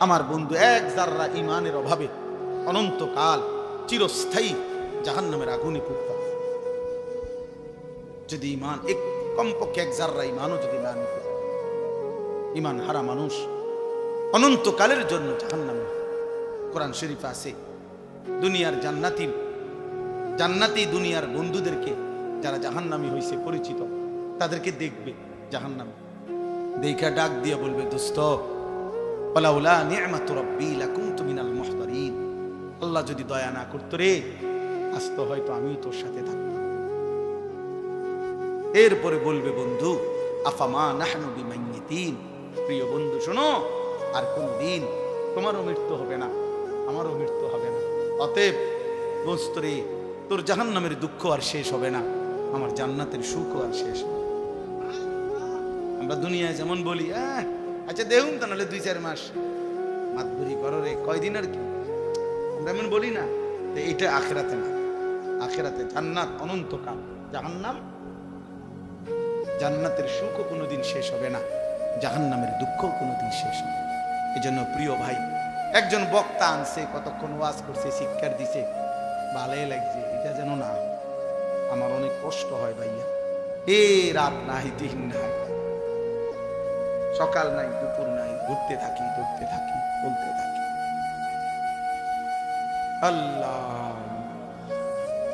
আমার বন্ধু এক জাররা ইমানের অভাবে অনন্তকাল চিরস্থায়ী জাহান্নামের আগুনে পড়তে হবে। যদি ইমান কমপক্ষে এক জাররা ইমানও যদি না নিতে, ইমান হারা মানুষ অনন্তকালের জন্য জাহান্নামে। কোরআন শরীফে আছে দুনিয়ার জান্নাতি দুনিয়ার বন্ধুদেরকে যারা জাহান্নামী হয়েছে পরিচিত, তাদেরকে দেখবে জাহান্নামে, দেখা ডাক দিয়ে বলবে, দোস্ত ওয়ালাউলা নি'মাতু রাব্বি লাকুনতু মিনাল মুহদারিন, আল্লাহ যদি দয়া না করতো রে, আজ তো হয়তো আমি তোর সাথে থাকতাম। এরপরে বলবে বন্ধু, আফামা নাহনু বিমাইয়িতিন, প্রিয় বন্ধু শোনো, আর কোনদিন তোমারও মৃত্যু হবে না, আমারও মৃত্যু হবে না। অতএব দোস্ত রে, তোর জাহান্নামের দুঃখ আর শেষ হবে না, আমার জান্নাতের সুখও আর শেষ হবে। আমরা দুনিয়ায় যেমন বলি, আচ্ছা দেখুন তো, নাহলে 2-4 মাস মাতবুরি করো রে, কয়দিন আর কি, আমরা এমন বলি না। এটা আখিরাতে না, আখিরাতে জান্নাত অনন্তকাল, জাহান্নাম, জান্নাতের সুখও কোনোদিন শেষ হবে না, জাহান্নামের দুঃখও কোনোদিন শেষ হবে। এজন্য প্রিয় ভাই, একজন বক্তা আনছে, কতক্ষণ ওয়াজ করছে, শিক্ষার দিছে, ভালোই লাগছে, এটা যেন না। আমার অনেক কষ্ট হয় ভাইয়া, রাত নাই, দিন নাই, সকাল নাই, দুপুর নাই, ঘুরতে থাকি, বলতে থাকি। আল্লাহ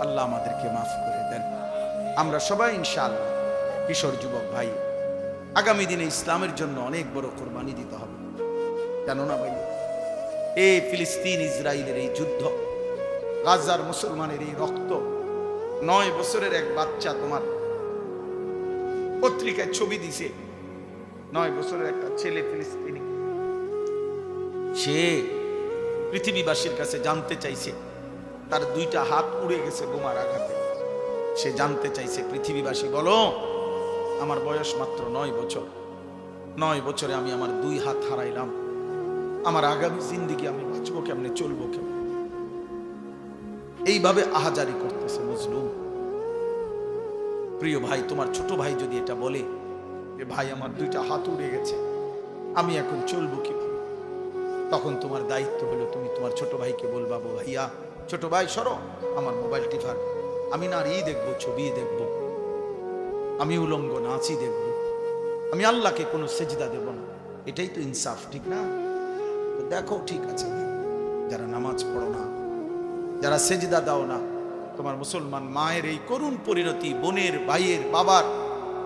আল্লাহ আমাদেরকে মাফ করে দেন। আমরা সবাই ইনশাআল্লাহ কিশোর যুবক ভাই, আগামী দিনে ইসলামের জন্য অনেক বড় কোরবানি দিতে হবে, জানো না ভাই? এই ফিলিস্তিন ইসরায়েলের এই যুদ্ধ, গাজার মুসলমানের এই রক্ত, 9 বছরের এক বাচ্চা, তোমার পত্রিকায় ছবি দিছে, 9 বছরের একটা ছেলে ফিলিস্তিনি, সে পৃথিবীবাসীর কাছে জানতে চাইছে, তার 2টা হাত উড়ে গেছে বোমার আঘাতে। সে জানতে চাইছে, পৃথিবীবাসী বলো, আমার বয়স মাত্র 9 বছর, 9 বছরে আমি আমার 2 হাত হারাইলাম, আমার আগামী জিন্দেগি আমি বাঁচবো কেমনে, চলবো কেমনে? এইভাবে আহাজারি করতেছে মজলুম। প্রিয় ভাই, তোমার ছোট ভাই যদি এটা বলে যে ভাই আমার 2টা হাত উড়ে গেছে, আমি এখন চলবো কিভাবে, তখন তোমার দায়িত্ব হলো তুমি তোমার ছোট ভাইকে বলবা, ভাইয়া, ছোট ভাই সরো, আমার মোবাইল টিপার, আমি নারী দেখবো, ছবি দেখবো, আমি উলঙ্গ নাচই দেখব, আমি আল্লাহকে কোনো সেজদা দেব না। এটাই তো ইনসাফ, ঠিক না? তো দেখো, ঠিক আছে, যারা নামাজ পড়ো না, যারা সেজদা দাও না, তোমার মুসলমান মায়ের এই করুণ পরিণতি, বোনের, ভাইয়ের, বাবার,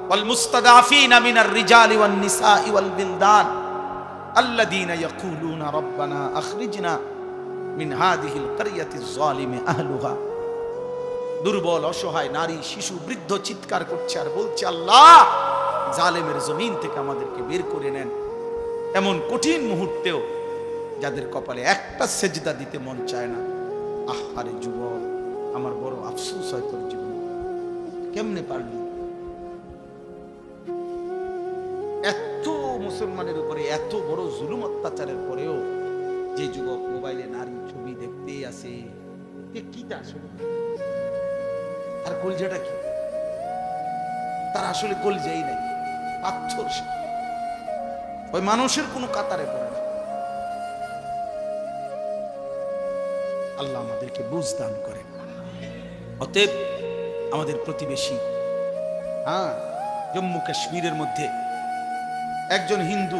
ওয়াল মুস্তাদাফিনা মিনার রিজালি ওয়ান নিসাই ওয়াল বিলদান আল্লাযীনা ইয়াকুলুনা রাব্বানা আখরিজনা মিন হাযিহিল ক্বরিয়াতিজ যালিমি আহলুহা। দুর্বল, অসহায় নারী, শিশু, বৃদ্ধ চিৎকার করছে আর বলছে, আল্লাহ জালেমের জমিন থেকে আমাদেরকে বের করে নেন। এমন কঠিন মুহূর্তেও যাদের কপালে একটা সেজদা দিতে মন চায় না। আহারে যুবক, আমার বড় আফসোস হয় তোর জীবন, কেমনে পারলি? এত মুসলমানের উপরে এত বড় জুলুম অত্যাচারের পরেও যে যুবক মোবাইলে নারী ছবি দেখতেই আছে, কিটা আসলে আর কলজাটা কি? তার আসলে কলজাই নাই, পাথর। ওই মানুষের কোনো কাতারে পড়ে না। আল্লাহ আমাদেরকে বুঝ দান করেন। অতএব আমাদের প্রতিবেশী, জম্মু কাশ্মীরের মধ্যে একজন হিন্দু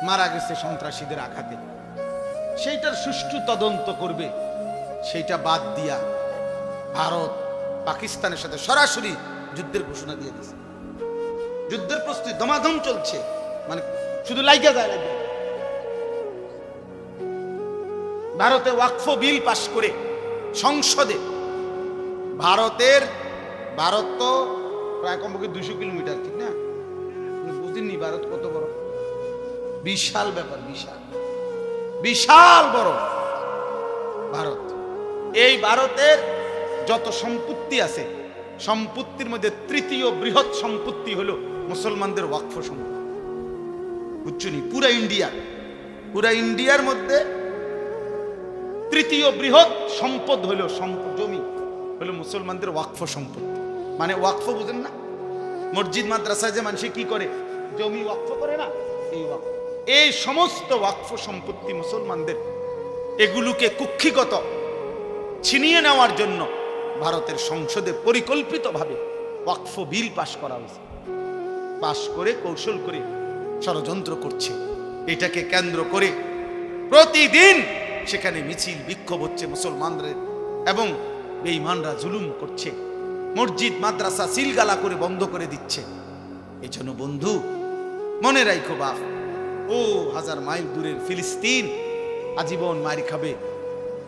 মারা গেছে সন্ত্রাসীদের আঘাতে, সেইটার সুষ্ঠু তদন্ত করবে, সেইটা বাদ দিয়া ভারত পাকিস্তানের সাথে সরাসরি যুদ্ধের ঘোষণা দিয়ে দিয়েছে। যুদ্ধের প্রস্তুতি দমাদম চলছে, মানে শুধু লাইগা যায়। ভারতে ওয়াকফ বিল পাশ করে সংসদে, ভারত তো প্রায় কমপক্ষে 200 কিলোমিটার, ঠিক না? বুঝিনি ভারত কত বড়, বিশাল ব্যাপার, বিশাল বড় ভারত। এই ভারতের যত সম্পত্তি আছে, সম্পত্তির মধ্যে 3য় বৃহৎ সম্পত্তি হলো মুসলমানদের ওয়াকফ সম্পত্তি। বুঝছনি? পুরা ইন্ডিয়ার মধ্যে 3য় বৃহৎ সম্পদ হলো জমি, হলো মুসলমানদের ওয়াকফ সম্পত্তি। মানে ওয়াকফ বুঝেন না? মসজিদ মাদ্রাসায় যে মানুষ কি করে, জমি ওয়াকফ করে না, এই ওয়াকফ। এই সমস্ত ওয়াকফ সম্পত্তি মুসলমানদের এগুলোকে কুক্ষিগত ছিনিয়ে নেওয়ার জন্য ভারতের সংসদে পরিকল্পিতভাবে ওয়াকফ বিল পাশ করা হয়েছে। পাশ করে কৌশল করে ষড়যন্ত্র করছে। এটাকে কেন্দ্র করে প্রতিদিন সেখানে মিছিল বিক্ষোভ হচ্ছে মুসলমানদের, এবং বেঈমানরা জুলুম করছে, মসজিদ মাদ্রাসা সিলগালা করে বন্ধ করে দিচ্ছে। এই জন্য বন্ধু মনে রাখো বাপ, ও 1000 মাইল দূরের ফিলিস্তিন আজীবন মারি খাবে,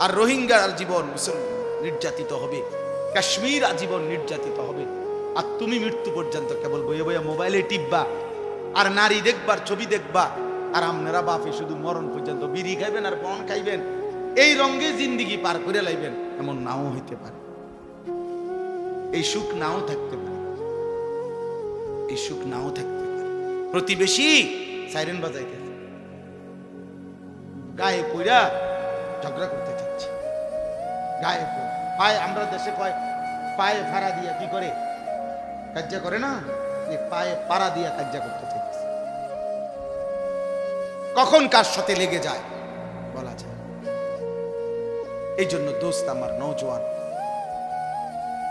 আর রোহিঙ্গা আজীবন নির্যাতিত হবে, কাশ্মীর আজীবন নির্যাতিত হবে, আর তুমি মৃত্যু পর্যন্ত কেবল বইয়ে বইয়ে মোবাইলে টিপবা আর নারী দেখবার ছবি দেখবা, আর আপনারা বাপে শুধু মরণ পর্যন্ত বিড়ি খাইবেন আর বন খাইবেন, এই রঙে জিন্দিগি পার করে লাইবেন। এমন নাও হইতে পারে, এই সুখ নাও থাকতে পারে, এই সুখ নাও থাকতে পারে। প্রতিবেশী সাইরেন বাজাইতেছে, গায়ে পইরা ঝগড়া করতে চাচ্ছে, গায়ে পায়ে, আমরা দেশে কয় পায়ে ফাড়া দিয়া কি করে কাজ্জা করে না, পায়ে পাড়া দিয়া কাজ্জা করতে চাচ্ছে। কখন কার সাথে লেগে যায় বলা যায়। এই জন্য দোস্ত আমার নওজোয়ান,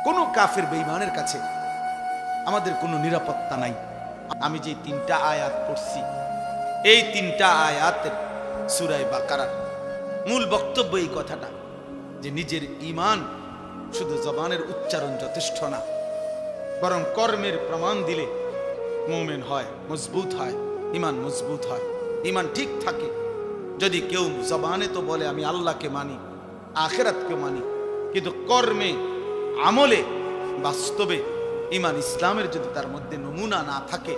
কোন কাফের বেঈমানের কাছে আমাদের কোনো নিরাপত্তা নাই। আমি যে 3টা আয়াত পড়ছি, এই 3টা আয়াতের সূরা বাকারার মূল বক্তব্য এই কথাটা যে নিজের ঈমান শুধু জবানের উচ্চারণ যথেষ্ট না, বরং কর্মের প্রমাণ দিলে মুমিন হয়, মজবুত হয়, ঈমান মজবুত হয়, ঈমান ঠিক থাকে। যদি কেউ জবানে তো বলে আমি আল্লাহকে মানি, আখিরাতকে মানি, কিন্তু কর্মে আমলে বাস্তবে ঈমান ইসলামের যদি তার মধ্যে নমুনা না থাকে,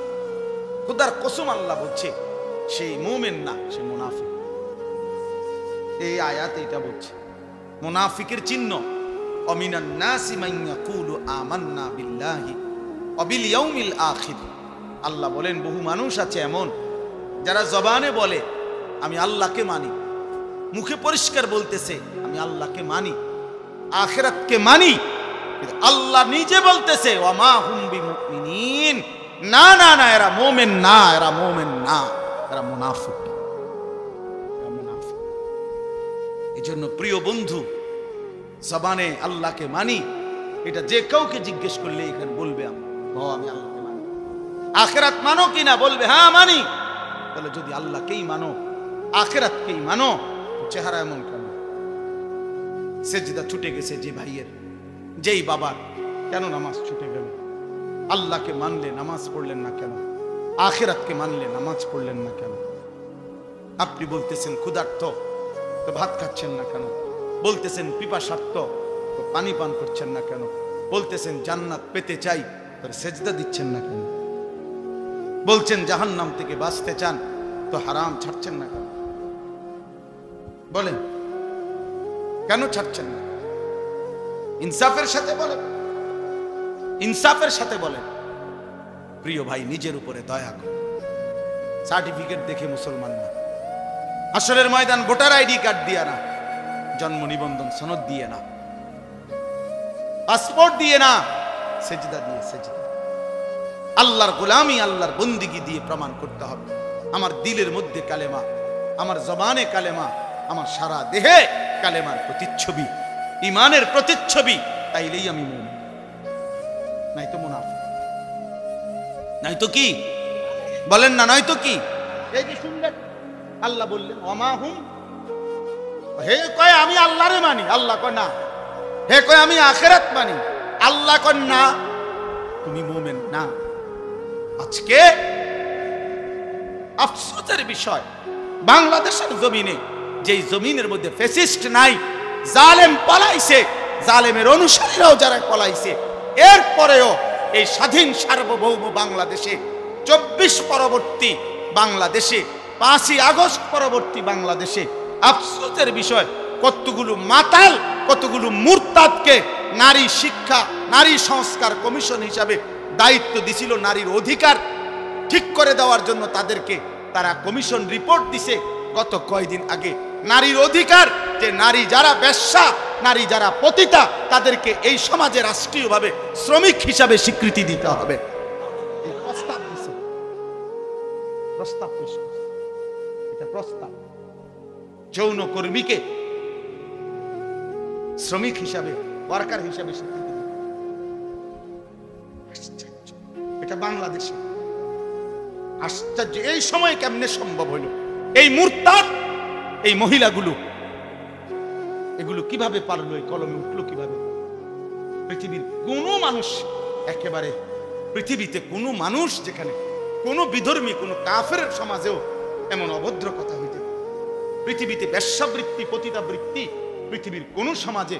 খোদার কসম আল্লাহ বলছে সেই মুমিন না, সে মুনাফিক। এই আয়াতে এটা বলছে মুনাফিকের চিহ্ন অমিনান নাসি মান ইয়াকুলু আমান্না বিল্লাহি ওয়া বিল ইয়াউমিল আখির। আল্লাহ বলেন বহু মানুষ আছে এমন যারা জবানে বলে আমি আল্লাহকে মানি, মুখে পরিষ্কার বলতেছে আমি আল্লাহকে মানি, আখিরাতকে মানি, কিন্তু আল্লাহ নিজে বলতেছে ওয়া মা হুম বিমুমিনিন, না না না, এরা মুমিন না, এরা মুমিন না, এরা মুনাফিক, এরা মুনাফিক। এজন্য প্রিয় বন্ধু, জবানে আল্লাহকে মানি, এটা যে কাউকে জিজ্ঞেস করলে এখানে বলবে আমি আল্লাহকে মানি। আখিরাত মানো কিনা, বলবে হ্যাঁ মানি। তাহলে যদি আল্লাহকেই মানো, আখিরাতকেই মানো, চেহারা এমন কেন? সেজদা ছুটে গেছে যে ভাইয়ের, যেই বাবার, কেন নামাজ ছুটে গেল? আল্লাহকে মানলে নামাজ পড়লেন না কেন? আখিরাতকে মানলে নামাজ পড়লেন না কেন? আপনি বলতেছেন ক্ষুধার্ত, তো ভাত খাচ্ছেন না কেন? বলতেছেন পিপাসার্ত, তো পানি পান করছেন না কেন? বলতেছেন জান্নাত পেতে চাই, তো সেজদা দিচ্ছেন না কেন? বলছেন জাহান্নাম থেকে বাঁচতে চান, তো হারাম ছাড়ছেন না কেন? বলেন কেন ছাড়ছেন না? ইনসাফের সাথে বলেন, ইনসাফের সাথে বলেন। প্রিয় ভাই, নিজের উপরে দয়া করুন। সার্টিফিকেট দেখে মুসলমান না, আসলের ময়দান ভোটার আইডি কার্ড দিয়ে না, জন্ম নিবন্ধন সনদ দিয়ে না, পাসপোর্ট দিয়ে না, সেজদা দিয়ে, সেজদা আল্লাহর গোলামি, আল্লাহর বন্দিগি দিয়ে প্রমাণ করতে হবে আমার দিলের মধ্যে কালেমা, আমার জবানে কালেমা, আমার সারা দেহে কালেমার প্রতিচ্ছবি, ঈমানের প্রতিচ্ছবি, তাইলেই আমি মুমিন। নাই তো মুনাফিক, নাই তো কি বলেন না, নয় তো কি? এই যে শুনলেন আল্লাহ বললেন ওমা হুম, হে কয় আমি আল্লাহরে মানি, আল্লাহ কয় না। হে কয় আমি আখিরাত মানি, আল্লাহ কয় না, তুমি মুমিন না। আজকে আফসোসের বিষয়, বাংলাদেশের জমিনে, যেই জমিনের মধ্যে ফ্যাসিস্ট নাই, জালেম পলাইছে, জালেমের অনুসারীরাও যারা পলাইছে, এরপরেও এই স্বাধীন সার্বভৌম বাংলাদেশে 24 পরবর্তী বাংলাদেশে, 5ই আগস্ট পরবর্তী বাংলাদেশে আফসোসের বিষয়, কতগুলো মাতাল, কতগুলো মুরতাদকে নারী শিক্ষা, নারী সংস্কার কমিশন হিসাবে দায়িত্ব দিছিল নারীর অধিকার ঠিক করে দেওয়ার জন্য। তাদেরকে তারা কমিশন রিপোর্ট দিছে গত কয়েকদিন আগে, নারীর অধিকার, যে নারী যারা বেশ্যা, নারী যারা পতিতা, তাদেরকে এই সমাজে রাষ্ট্রীয়ভাবে শ্রমিক হিসাবে স্বীকৃতি দিতে হবে। এই প্রস্তাব দিছে, প্রস্তাব পেশ করছে। এটা প্রস্তাব। যৌন কর্মীকে শ্রমিক হিসাবে, ওয়ার্কার হিসাবে স্বীকৃতি দেবে। এটা বাংলাদেশে আশ্চর্য। এই সময় কেমনে সম্ভব হলো? এই মুরতাদ, এই মহিলাগুলো এগুলো কিভাবে পারলো? এই কলমে উঠলো কিভাবে? পৃথিবীর কোন মানুষ, একেবারে পৃথিবীতে কোন মানুষ, যেখানে কোন বিধর্মী, কোন কাফের সমাজেও এমন অভদ্র কথা হইতে, পৃথিবীতে বেশ্যাবৃত্তি, পতিতাবৃত্তি পৃথিবীর কোন সমাজে,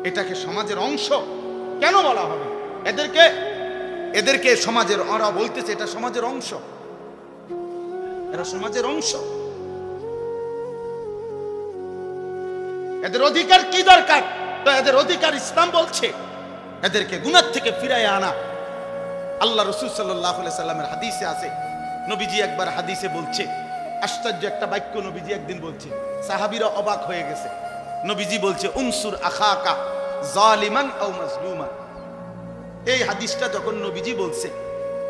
এটাকে সমাজের অংশ কেন বলা হবে? এদেরকে সমাজের, ওরা বলতেছে এটা সমাজের অংশ, এরা সমাজের অংশ। এদের অধিকার কি দরকার? তো এদের অধিকার ইসলাম বলছে এদেরকে গুনাহ থেকে ফিরায় আনা। আল্লাহ রাসূল সাল্লাল্লাহু আলাইহি সাল্লামের হাদিসে আছে, নবীজি একবার হাদিসে বলছে, আশ্চর্য একটা বাক্য নবীজি একদিন বলছে, সাহাবীরা অবাক হয়ে গেছে। নবীজি বলছে, উনসুর আখাকা জালিমান আও মাজলুমান। এই হাদিসটা যখন নবীজি বলছে,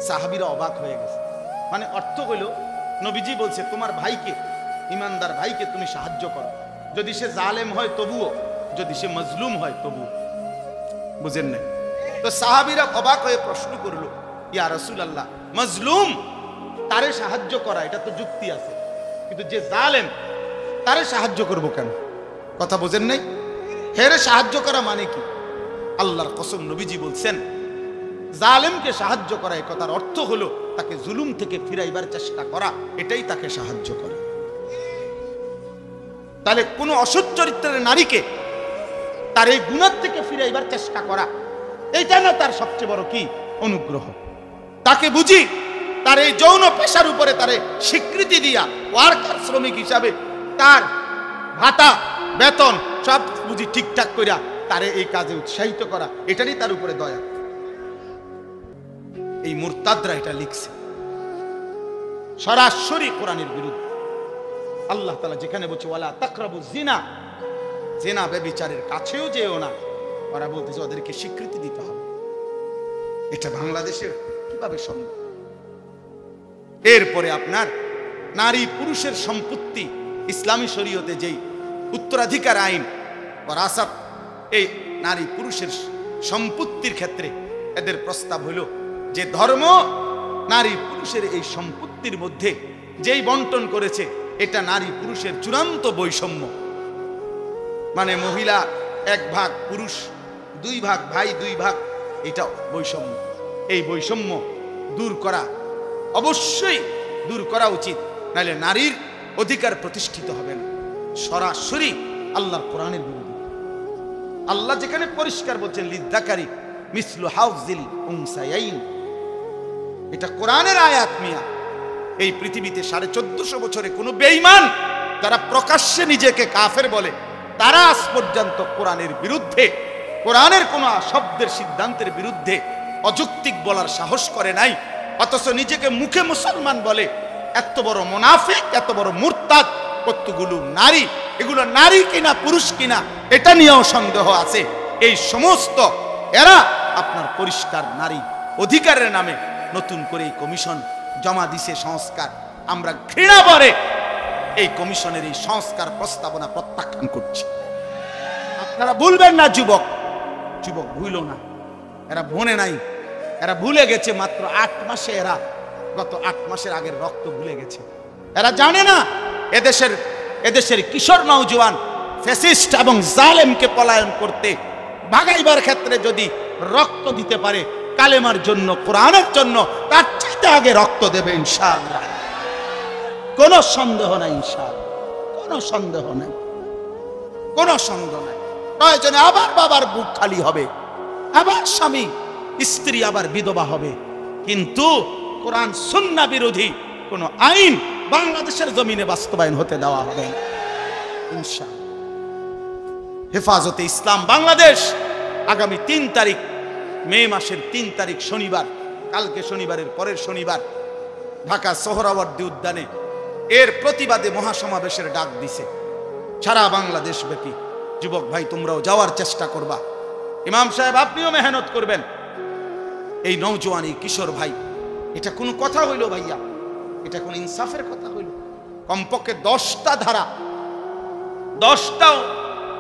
সাহাবীরা অবাক হয়ে গেছে। মানে অর্থ হলো, নবীজি বলছে তোমার ভাইকে, ইমানদার ভাইকে তুমি সাহায্য করো, যদি সে জালেম হয় তবুও, যদি সে মজলুম হয় তবুও। বুঝেন নাই? তো সাহাবীরা অবাক হয়ে প্রশ্ন করলো, ইয়া রাসূলুল্লাহ, মজলুম তারে সাহায্য করা এটা তো যুক্তি আছে, কিন্তু যে জালেম তারে সাহায্য করব কেন? কথা বুঝেন নাই? হেরে সাহায্য করা মানে কি? আল্লাহর কসম, নবীজি বলছেন জালেমকে সাহায্য করা, এই কথার অর্থ হলো তাকে জুলুম থেকে ফিরাইবার চেষ্টা করা, এটাই তাকে সাহায্য করে। তাহলে কোন অসৎ চরিত্রের নারীকে তার এই গুনাহ থেকে ফিরাইবার চেষ্টা করা, এইটা না তার সবচেয়ে বড় কি অনুগ্রহ? তাকে বুঝি তার এই যৌন পেশার উপরে তারে স্বীকৃতি দিয়া, ওয়ার্কার, শ্রমিক হিসাবে তার ভাতা, বেতন সব বুঝি ঠিকঠাক কইরা তারে এই কাজে উৎসাহিত করা, এটারই তার উপরে দয়া। এই মুরতাদরা এটা লিখছে সরাসরি কোরআনের বিরুদ্ধে। আল্লাহ তাআলা যেখানে বলছে ওয়ালা তাকরাবু জিনা, জিনা ব্যভিচারের কাছেও যেও না, ওরা বলতেছে ওদেরকে স্বীকৃতি দিতে হবে। এটা বাংলাদেশে কিভাবে সম্ভব? এরপরে আপনার নারী পুরুষের সম্পত্তি, ইসলামী শরীয়তে যেই উত্তরাধিকার আইন ওয়ারাসাত, এই নারী পুরুষের সম্পত্তির ক্ষেত্রে এদের প্রস্তাব হলো যে ধর্ম নারী পুরুষের এই সম্পত্তির মধ্যে যেই বন্টন করেছে, এটা নারী পুরুষের চূড়ান্ত বৈষম্য। মানে মহিলা 1 ভাগ, পুরুষ 2 ভাগ, ভাই 2 ভাগ, এটা বৈষম্য। এই বৈষম্য দূর করা, অবশ্যই দূর করা উচিত, নাহলে নারীর অধিকার প্রতিষ্ঠিত হবে না। সরাসরি আল্লাহর কোরআনের বিরুদ্ধে। আল্লাহ যেখানে পরিষ্কার বলছেন লিযযাকারি মিসলু হাউযিল উনসায়াইন, এটা কোরআনের আয়াত মিয়া। এই পৃথিবীতে 1450 বছরে কোনো বেঈমান যারা প্রকাশ্যে নিজেকে কাফের বলে, তারা আজ পর্যন্ত কোরআনের বিরুদ্ধে, কোরআনের কোন শব্দের সিদ্ধান্তের বিরুদ্ধে অযৌক্তিক বলার সাহস করে নাই। অথচ নিজেকে মুখে মুসলমান বলে। এত বড় মুনাফিক, এত বড় মুরতাদ। কতগুলো নারী, এগুলো নারী কিনা পুরুষ কিনা এটা নিয়েও সন্দেহ আছে। এই সমস্ত এরা আপনার পরিষ্কার নারী অধিকারের নামে নতুন করে এই কমিশন জমা দিছে সংস্কার। আমরা ঘৃণা ভরে এই কমিশনের এই সংস্কার প্রস্তাবনা প্রত্যাখ্যান করছি। আপনারা ভুলবেন না, যুবক ভুইল না, এরা মনে নাই, এরা ভুলে গেছে। মাত্র 8 মাসে এরা গত 8 মাসের আগের রক্ত ভুলে গেছে। এরা জানে না এদেশের কিশোর নওজোয়ান ফ্যাসিস্ট এবং জালেমকে পলায়ন করতে ভাগাইবার ক্ষেত্রে যদি রক্ত দিতে পারে কালেমার জন্য, কোরআনের জন্য, তার চাইতে আগে রক্ত দেবে ইনশাআল্লাহ। কোন সন্দেহ নাই ইনশাআল্লাহ, কোন সন্দেহ নাই, কোন সন্দেহ নাই। প্রয়োজনে আবার বাবার বুক খালি হবে, আবার স্বামী স্ত্রী আবার বিধবা হবে, কিন্তু কোরআন সুন্নাহ বিরোধী কোন আইন বাংলাদেশের জমিনে বাস্তবায়ন হতে দেওয়া হবে না ইনশাআল্লাহ। হেফাজতে ইসলাম বাংলাদেশ আগামী 3 তারিখ, মে মাসের 3 তারিখ শনিবার, কালকে শনিবারের পরের শনিবার ঢাকা সোহরাওয়ার্দী উদ্যানে এর প্রতিবাদে মহাসমাবেশের ডাক দিছে সারা বাংলাদেশ ব্যাপী। যুবক ভাই, তোমরাও যাওয়ার চেষ্টা করবা। ইমাম সাহেব আপনিও মেহনত করবেন। এই নওজোয়ান, এই কিশোর ভাই, এটা কোনো কথা হইল ভাইয়া? এটা কোন ইনসাফের কথা হইল? কমপক্ষে 10টা ধারা, 10টাও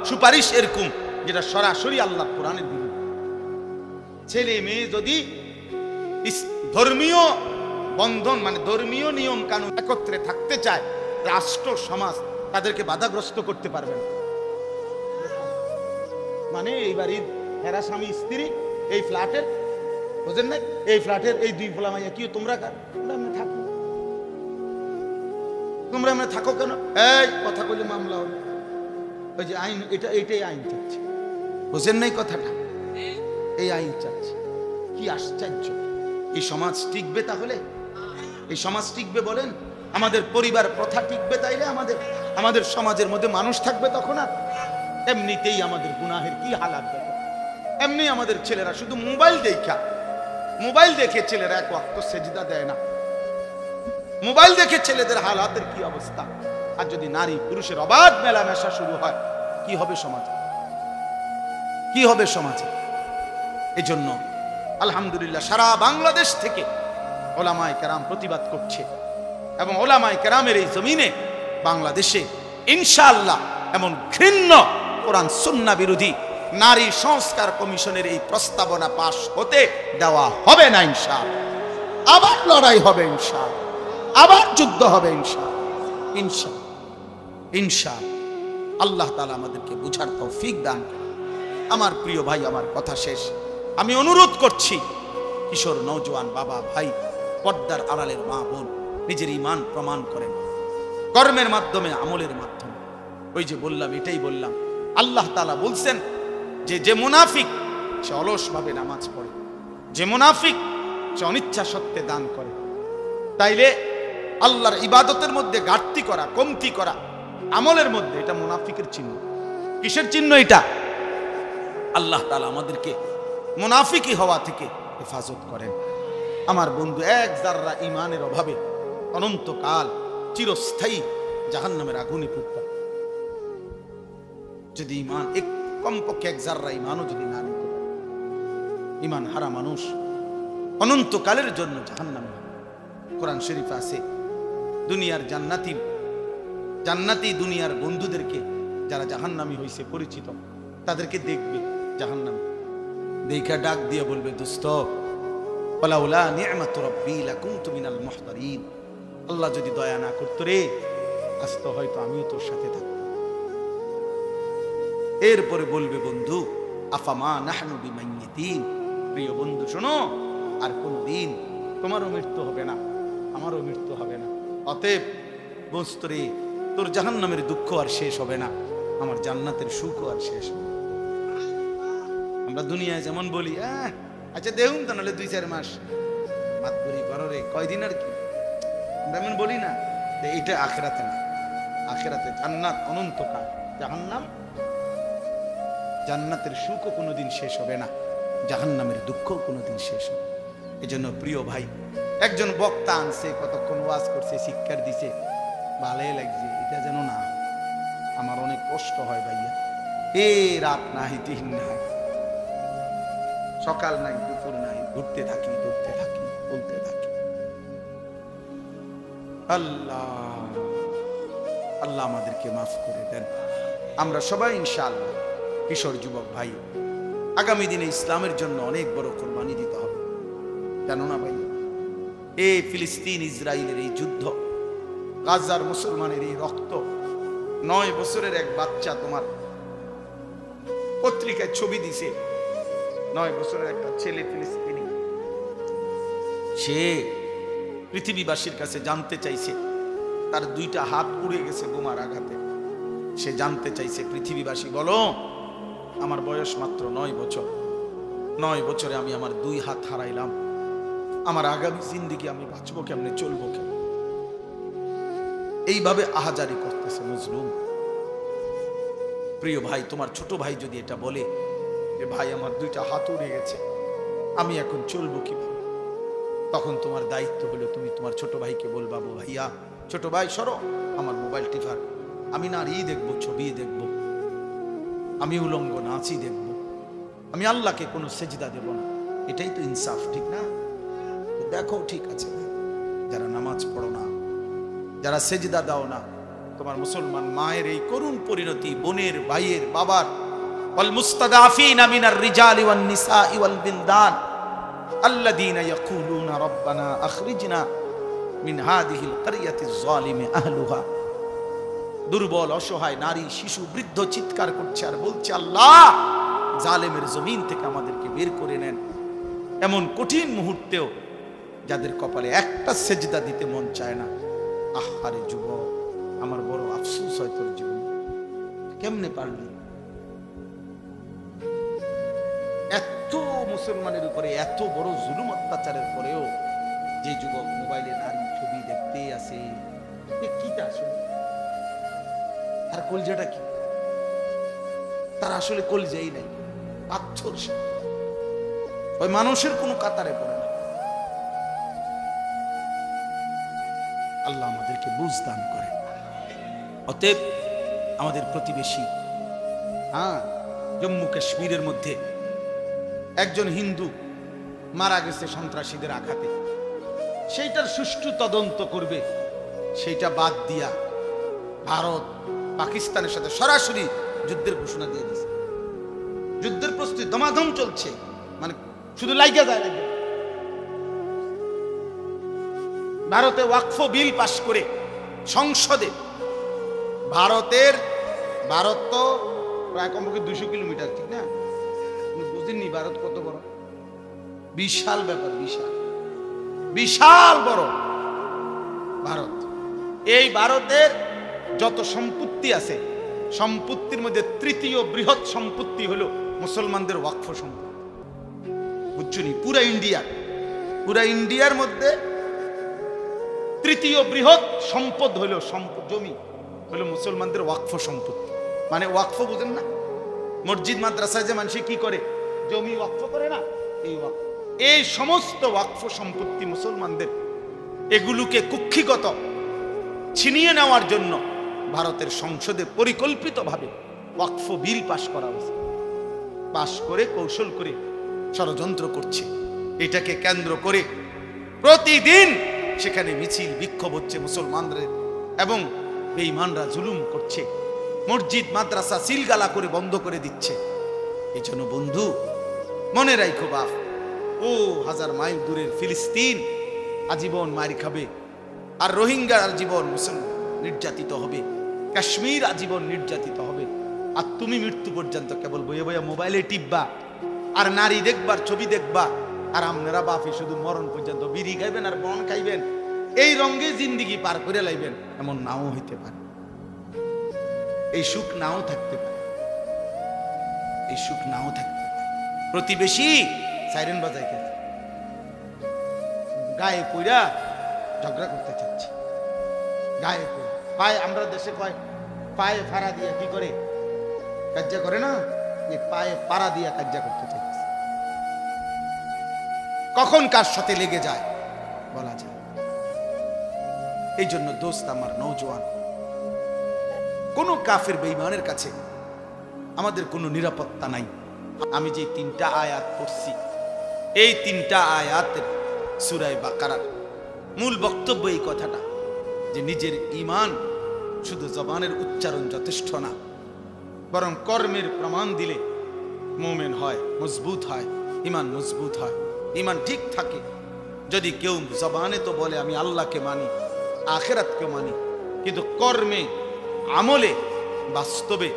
সুপারিশ এরকম যেটা সরাসরি আল্লাহ কোরআনের বিরুদ্ধে। ছেলে মেয়ে যদি ধর্মীয় বন্ধন মানে ধর্মীয় নিয়ম কানুন একত্রে থাকতে চায়, রাষ্ট্র সমাজ তাদেরকে বাধাগ্রস্ত করতে পারবে না। মানে এই বাড়ির হেরা স্বামী স্ত্রী এই ফ্ল্যাটের, বুঝেন না, এই ফ্ল্যাটের এই 2 ফোলা মাইয়া কি তোমরা থাকো, তোমরা আমরা থাকো কেন? এই কথা বলে মামলা হবে। ওই যে আইন, এটাই আইন চাচ্ছে, বুঝেন নাই কথাটা? এই আইন চাচ্ছে। কি আশ্চর্য! এই সমাজ টিকবে তাহলে? এই সমাজ টিকবে বলেন? আমাদের পরিবার প্রথা টিকবে তাইলে? আমাদের সমাজের মধ্যে মানুষ থাকবে তখন? আর এমনিতেই আমাদের গুনাহের কি হালাত দেখো। এমনি আমাদের ছেলেরা শুধু মোবাইল দেখে ছেলেরা 1 ওয়াক্ত সেজদা দেয় না। মোবাইল দেখে ছেলেদের হালাতের কি অবস্থা। আর যদি নারী পুরুষের অবাধ মেলামেশা শুরু হয়, কি হবে সমাজে? কি হবে সমাজে? এজন্য আলহামদুলিল্লাহ সারা বাংলাদেশ থেকে ওলামায়ে কেরাম প্রতিবাদ করছে, এবং ওলামায়ে কেরামের এই জমিনে বাংলাদেশে ইনশাআল্লাহ এমন ঘৃণ্য কোরআন সুন্নাহ বিরোধী নারী সংস্কার কমিশনের এই প্রস্তাবনা পাশ হতে দেওয়া হবে না ইনশাআল্লাহ। আবার লড়াই হবে ইনশাআল্লাহ, আবার যুদ্ধ হবে ইনশাআল্লাহ। আল্লাহ তাআলা আমাদেরকে বুঝার তৌফিক দান করেন। আমার প্রিয় ভাই, আমার কথা শেষ। আমি অনুরোধ করছি কিশোর নওজোয়ান বাবা ভাই, পর্দার আড়ালের মা বোন, নিজের ঈমান প্রমাণ করেন কর্মের মাধ্যমে, আমলের মাধ্যমে। ওই যে বললাম, এটাই বললাম, আল্লাহ তাআলা বলছেন যে মুনাফিক সে অলসভাবে নামাজ পড়ে, যে মুনাফিক সে অনিচ্ছা সত্ত্বে দান করে। তাইলে আল্লাহর ইবাদতের মধ্যে ঘাটতি করা, কমতি করা, আমলের মধ্যে, এটা মুনাফিকের চিহ্ন। কিসের চিহ্ন এটা? আল্লাহ তাআলা আমাদেরকে মুনাফিকি হওয়া থেকে হেফাজত করেন। আমার বন্ধু, 1 জাররা ঈমানের অভাবে অনন্তকাল চিরস্থায়ী জাহান্নামের আগুনে পুড়তে। যদি ঈমান কমপক্ষে 1 জাররা ঈমানও যদি না নিতে পারে, ঈমান হারা মানুষ অনন্তকালের জন্য জাহান্নামে। কোরআন শরীফে আছে, দুনিয়ার জান্নাতি দুনিয়ার বন্ধুদেরকে যারা জাহান্নামী হয়েছে পরিচিত, তাদেরকে দেখবে জাহান্নামী, দেখা ডাক দিয়ে বলবে, দোস্ত ওয়ালাউলা নি'মাতু রাব্বি লাকুনতু মিনাল মুহতারিন। আল্লাহ যদি দয়া না করতো রে, আজ তো হয়তো আমিও তোর সাথে থাকতাম। এরপরে বলবে, বন্ধু আফামা নাহনু বিমাইয়িতিন। প্রিয় বন্ধু শোনো, আর কোনদিন তোমারও মৃত্যু হবে না, আমারও মৃত্যু হবে না। অতএব বস্তু রে, তোর জাহান্নামের দুঃখ আর শেষ হবে না, আমার জান্নাতের সুখও আর শেষ হবে না। আমরা দুনিয়ায় যেমন বলি, আচ্ছা দেখুন তো, নাহলে 2-4 মাস মাতবরি করো রে, কয়দিন আর কি, আমরা এমন বলি না? এইটা আখিরাতে না। আখিরাতে জান্নাত অনন্তকাল, জান্নাতের সুখও কোনোদিন শেষ হবে না, জাহান্নামের দুঃখও কোনোদিন শেষ হবে। এজন্য প্রিয় ভাই, একজন বক্তা আনছে, কতক্ষণ ওয়াজ করছে, শিক্ষার দিছে, ভালোই লাগছে। এটা যেন না, আমার অনেক কষ্ট হয় ভাইয়া। রাত নাই, দিন নাই, সকাল নাই, দুপুর নাই, ঘুরতে থাকি, বলতে থাকি। আল্লাহ আমাদেরকে মাফ করে দেন। আমরা সবাই ইনশাআল্লাহ কিশোর যুবক ভাই, আগামী দিনে ইসলামের জন্য অনেক বড় কোরবানি দিতে হবে, জানো না ভাই? এই ফিলিস্তিন ইসরায়েলের এই যুদ্ধ, গাজার মুসলমানের এই রক্ত, 9 বছরের এক বাচ্চা, তোমার পত্রিকায় ছবি দিছে, 9 বছরের একটা ছেলে ফিলিস্তিনি, সে পৃথিবীবাসীর কাছে জানতে চাইছে, তার 2টা হাত পুড়ে গেছে বোমার আঘাতে। সে জানতে চাইছে, পৃথিবীবাসী বলো, আমার বয়স মাত্র 9 বছর, 9 বছরে আমি আমার 2 হাত হারাইলাম, আমার আগামী জিন্দেগি আমি বাঁচবো কেমনে, চলবো কেমনে? এইভাবে আহাজারি করতেছে মজলুম। প্রিয় ভাই, তোমার ছোট ভাই যদি এটা বলে, ভাই আমার 2টা হাত উড়ে গেছে, আমি এখন চলবো কিভাবে, তখন তোমার দায়িত্ব হলো তুমি তোমার ছোট ভাইকে বলবা, ভাইয়া, ছোট ভাই সরো, আমার মোবাইল টিপার, আমি নারী দেখবো, ছবি দেখবো, আমি উলঙ্গ নাচই দেখবো, আমি আল্লাহকে কোনো সেজদা দেব না। এটাই তো ইনসাফ, ঠিক না? দেখো ঠিক আছে, যারা নামাজ পড়ো না, যারা সেজদা দাও না, তোমার মুসলমান মায়ের এই করুণ পরিণতি, বোনের, ভাইয়ের, বাবার, ওয়াল মুস্তাদাফিনা মিনার রিজালি ওয়ান নিসাই ওয়াল বিলদান আল্লাযীনা ইয়াকুলুনা রাব্বানা আখরিজনা মিন হাযিহিল ক্বরিয়াতিজ যালিমি আহলুহা। দুর্বল, অসহায় নারী, শিশু, বৃদ্ধ চিৎকার করছে আর বলছে, আল্লাহ জালেমের জমিন থেকে আমাদেরকে বের করে নেন। এমন কঠিন মুহূর্তেও যাদের কপালে একটা সেজদা দিতে মন চায় না। আহারে যুবক, আমার বড় আফসোস হয় তোর জীবন, কেমনে পারলি? এত মুসলমানের উপরে এত বড় জুলুম অত্যাচারের পরেও যে যুবক মোবাইলে নারী ছবি দেখতে আসে, কিটা আসলে আর কলজাটা কি? তার আসলে কলজাই নাই, পাথর। ওই মানুষের কোনো কাতারে পড়ে না। আল্লাহ আমাদেরকে বুঝ দান করে। অতএব আমাদের প্রতিবেশী, জম্মু কাশ্মীরের মধ্যে একজন হিন্দু মারা গেছে সন্ত্রাসীদের আঘাতে, সেইটার সুষ্ঠু তদন্ত করবে, সেইটা বাদ দিয়া ভারত পাকিস্তানের সাথে সরাসরি যুদ্ধের ঘোষণা দিয়ে দিয়েছে। যুদ্ধের প্রস্তুতি দমাদম চলছে, মানে শুধু লাইগা যায়। ভারতে ওয়াকফ বিল পাশ করে সংসদে, ভারত তো প্রায় কমপক্ষে 200 কিলোমিটার, ঠিক না? বুঝিনি ভারত কত বড়, বিশাল ব্যাপার, বিশাল বড় ভারত। এই ভারতের যত সম্পত্তি আছে, সম্পত্তির মধ্যে তৃতীয় বৃহৎ সম্পত্তি হলো মুসলমানদের ওয়াকফ সম্পত্তি। বুঝছনি? পুরা ইন্ডিয়ার মধ্যে তৃতীয় বৃহৎ সম্পদ হলো জমি হলো মুসলমানদের ওয়াকফ সম্পত্তি। মানে ওয়াকফ বুঝেন না? মসজিদ মাদ্রাসায় যে মানুষ কি করে, জমি ওয়াকফ করে না, এই ওয়াকফ। এই সমস্ত ওয়াকফ সম্পত্তি মুসলমানদের, এগুলোকে কুক্ষিগত ছিনিয়ে নেওয়ার জন্য ভারতের সংসদে পরিকল্পিতভাবে ওয়াকফ বিল পাশ করা হয়েছে। পাশ করে কৌশল করে ষড়যন্ত্র করছে। এটাকে কেন্দ্র করে প্রতিদিন সেখানে মিছিল বিক্ষোভ হচ্ছে মুসলমানদের, এবং বেঈমানরা জুলুম করছে, মসজিদ মাদ্রাসা সিলগালা করে বন্ধ করে দিচ্ছে। এই জন্য বন্ধু মনে রাখো বাপ, ও 1000 মাইল দূরের ফিলিস্তিন আজীবন মার খাবে, আর রোহিঙ্গা আজীবন মুসলমান নির্যাতিত হবে, কাশ্মীর আজীবন নির্যাতিত হবে। আর তুমি মৃত্যু পর্যন্ত কেবল বইয়ে বইয়ে মোবাইলে টিপবা আর নারী দেখবার, ছবি দেখবা, আর আপনারা বাপে শুধু মরণ পর্যন্ত বিড়ি খাইবেন আর বন খাইবেন, এই রঙে জিন্দিগি পার করে লাইবেন। এমন নাও হইতে পারে, এই সুখ নাও থাকতে পারে, এই সুখ নাও থাকতে পারে। প্রতিবেশী সাইরেন বাজাইতে গায়ে পইরা ঝগড়া করতে চাচ্ছে, গায়ে পইরা পায়ে, আমরা দেশে কয় পায়ে ফাড়া দিয়ে কি করে কাজ্জা করে না, এই পায়ে পাড়া দিয়ে কাজ্জা করতে চাচ্ছে। কখন কার সাথে লেগে যায় বলা যায়। এই জন্য দোস্ত আমার নওজোয়ান, কোন কাফের বেঈমানের কাছে আমাদের কোনো নিরাপত্তা নাই। আমি যে 3টা আয়াত পড়ছি, এই 3টা আয়াতের সূরা বাকারার মূল বক্তব্য এই কথাটা যে নিজের ঈমান শুধু জবানের উচ্চারণ যথেষ্ট না, বরং কর্মের প্রমাণ দিলে মুমিন হয়, মজবুত হয়, ঈমান মজবুত হয়, ঈমান ঠিক থাকে। যদি কেউ জবানে তো বলে আমি আল্লাহকে মানি, আখিরাতকে মানি, কিন্তু কর্মে, আমলে, বাস্তবে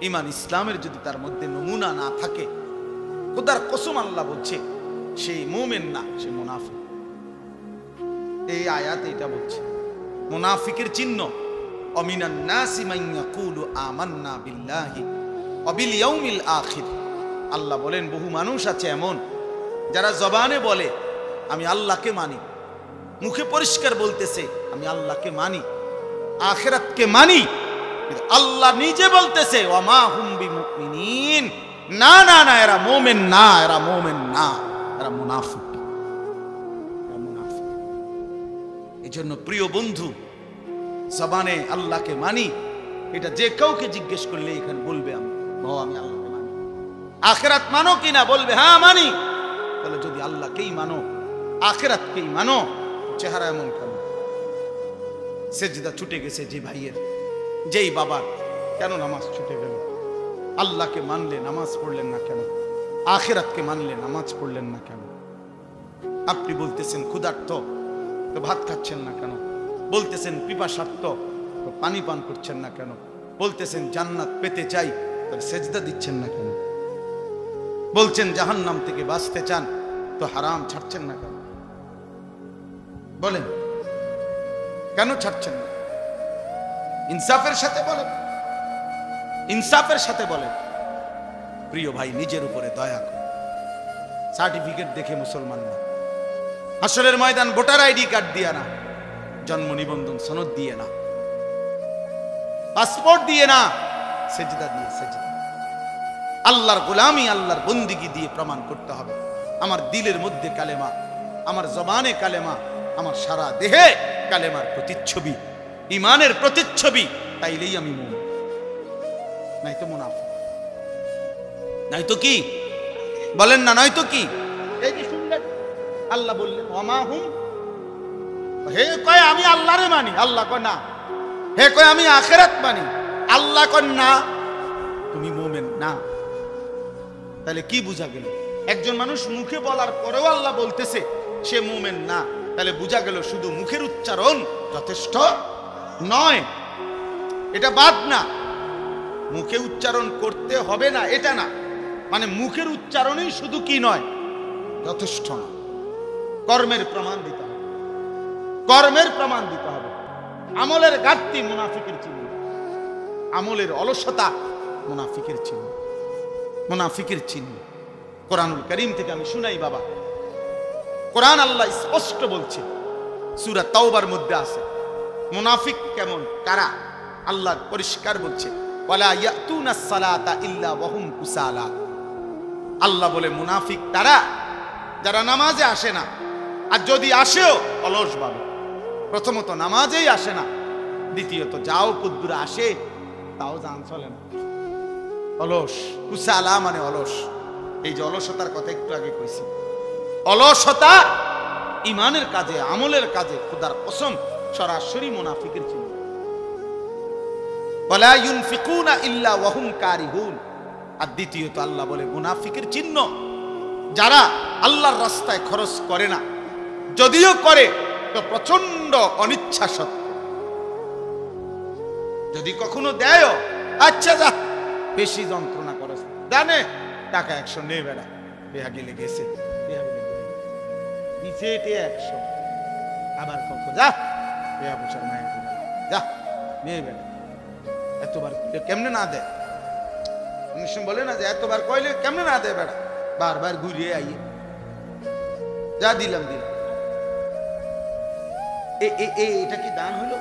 ঈমান ইসলামের যদি তার মধ্যে নমুনা না থাকে, খোদার কসম আল্লাহ বলছে সেই মুমিন না, সে মুনাফিক। এই আয়াতে এটা বলছে মুনাফিকের চিহ্ন, অমিনান নাসি মান ইয়াকুলু আমান্না বিল্লাহি ওয়া বিল ইয়াউমিল আখির। আল্লাহ বলেন বহু মানুষ আছে এমন যারা জবানে বলে আমি আল্লাহকে মানি, মুখে পরিষ্কার বলতেছে আমি আল্লাহকে মানি, আখিরাতকে মানি, কিন্তু আল্লাহ নিজে বলতেছে ওয়া মা হুম বিমুমিনিন, না না না, এরা মুমিন না, এরা মুমিন না, এরা মুনাফিক। এজন্য প্রিয় বন্ধু, জবানে আল্লাহকে মানি, এটা যে কাউকে জিজ্ঞেস করলে এখানে বলবে আমি আল্লাহকে মানি। আখিরাত মানো কিনা, বলবে হ্যাঁ মানি। তাহলে যদি আল্লাহকেই মানো, আখিরাতকেই মানো, চেহারা এমন কেন? সেজদা ছুটে গেছে যে ভাইয়ের, যেই বাবার। কেন নামাজ ছুটে গেল? আল্লাহকে মানলে নামাজ পড়লেন না কেন? আখিরাতকে মানলে নামাজ পড়লেন না কেন? আপনি বলতেছেন ক্ষুধার্ত, তো ভাত খাচ্ছেন না কেন? বলতেছেন পিপাসার্ত, তো পানি পান করছেন না কেন? বলতেছেন জান্নাত পেতে চাই, তো সেজদা দিচ্ছেন না কেন? বলছেন জাহান্নাম থেকে বাঁচতে চান, তো হারাম ছাড়ছেন না কেন? বলেন কেন ছাড়ছেন না? ইনসাফের সাথে বলেন, ইনসাফের সাথে বলেন। প্রিয় ভাই, নিজের উপরে দয়া করুন। সার্টিফিকেট দেখে মুসলমান না, হাসরের ময়দান ভোটার আইডি কার্ড দিয়ে না, জন্ম নিবন্ধন সনদ দিয়ে না, পাসপোর্ট দিয়ে না, সেজদা দিয়ে, সেজদা। আল্লাহর গোলামি, আল্লাহর বন্দিগি দিয়ে প্রমাণ করতে হবে আমার দিলের মধ্যে কালেমা, আমার জবানে কালেমা, আমার সারা দেহে কালেমার প্রতিচ্ছবি, ইমানের প্রতিচ্ছবি। তাইলেই আমি মুমিন, নাই তো মুনাফিক। নাই তো কি বলেন না? নয় তো কি? এই যে শুনলেন আল্লাহ বললেন ওমা হুম, হে কয় আমি আল্লাহরে মানি, আল্লাহ কয় না। হে কয় আমি আখিরাত মানি, আল্লাহ কয় না। তুমি মুমিন না। তাহলে কি বুঝা গেল? একজন মানুষ মুখে বলার পরেও আল্লাহ বলতেছে সে মুমিন না, তাহলে বুঝা গেল শুধু মুখের উচ্চারণ যথেষ্ট নয়। এটা বাদ না, মুখে উচ্চারণ করতে হবে না এটা না, মানে মুখের উচ্চারণই শুধু কি নয়, যথেষ্ট না। কর্মের প্রমাণ দিতে হবে, কর্মের প্রমাণ দিতে হবে। আমলের ঘাটতি মুনাফিকের চিহ্ন, আমলের অলসতা মুনাফিকের চিহ্ন, মুনাফিকের চিহ্ন। কোরআনুল কারীম থেকে আমি শুনাই বাবা, কোরআন আল্লাহ স্পষ্ট বলছে, সূরা তাওবার মধ্যে আছে মুনাফিক কেমন, কারা, আল্লাহ পরিষ্কার বলছে ওয়ালা ইয়াতুনাস সালাতা ইল্লা ওয়া হুম কুসালা। আল্লাহ বলে মুনাফিক তারা যারা নামাজে আসে না, আর যদি আসেও অলস ভাবে। প্রথমত নামাজেই আসে না, দ্বিতীয়ত যাও কুদ্দুর আসে তাও জান চলে না, অলস। কুসালা মানে অলস। এই যে অলসতার কথা একটু আগে কইছি, অলসতা ইমানের কাজে, আমলের কাজে খোদার কসম সরাসরি মুনাফিকের চিহ্ন। ওয়ালা ইউনফিকুনা ইল্লা ওয়া হুম কারিহুন। আর দ্বিতীয়ত আল্লাহ বলে মুনাফিকের চিহ্ন যারা আল্লাহর রাস্তায় খরচ করে না, যদিও করে তো প্রচন্ড অনিচ্ছা সত্ত্বেও। যদি কখনো দেয়, আচ্ছা যা বেশি যন্ত্রণা করে, জানে টাকা 100 নেই, বেড়া বেহা গেলে গেছে, দিছে 100, আবার কখন যা বেহা বছর মায়ের যা নেই বেড়া। এতবার কেমনে না দেয়? বলে না যে এতবার কইলে কেমনে না দেয় বেড়া, বারবার ঘুরিয়ে আইয়ে যা দিলাম দিলাম। এটা কি দান হলো?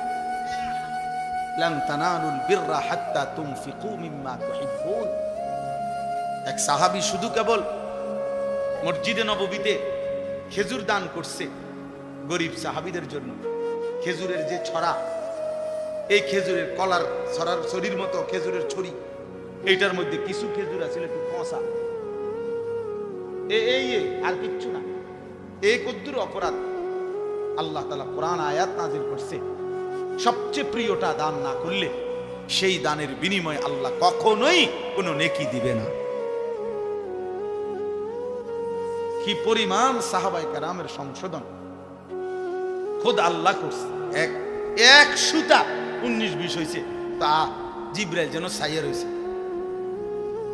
লান তানালুল বিররা হাত্তা তুনফিকু মিম্মা তুহিব্বুন। এক সাহাবী শুধু কেবল মসজিদে নববীতে খেজুর দান করছে গরিব সাহাবীদের জন্য। খেজুরের যে ছড়া, এই খেজুরের কলার ছড়ার ছড়ির মতো খেজুরের ছড়ি, এইটার মধ্যে কিছু খেজুর আছে একটু কষা, এই আর কিচ্ছু না। এই কদ্দুর অপরাধ আল্লাহ তাআলা কোরআন আয়াত নাযিল করছে, সবচেয়ে প্রিয়টা দান না করলে সেই দানের বিনিময়ে আল্লাহ কখনোই কোনো নেকি দিবে না। কি পরিমাণ সাহাবায়ে কেরামের সংশোধন খোদ আল্লাহ করছে। এক সুতা 19-20 হয়েছে, তা জিবরাইল যেন সাইয়া রয়েছে।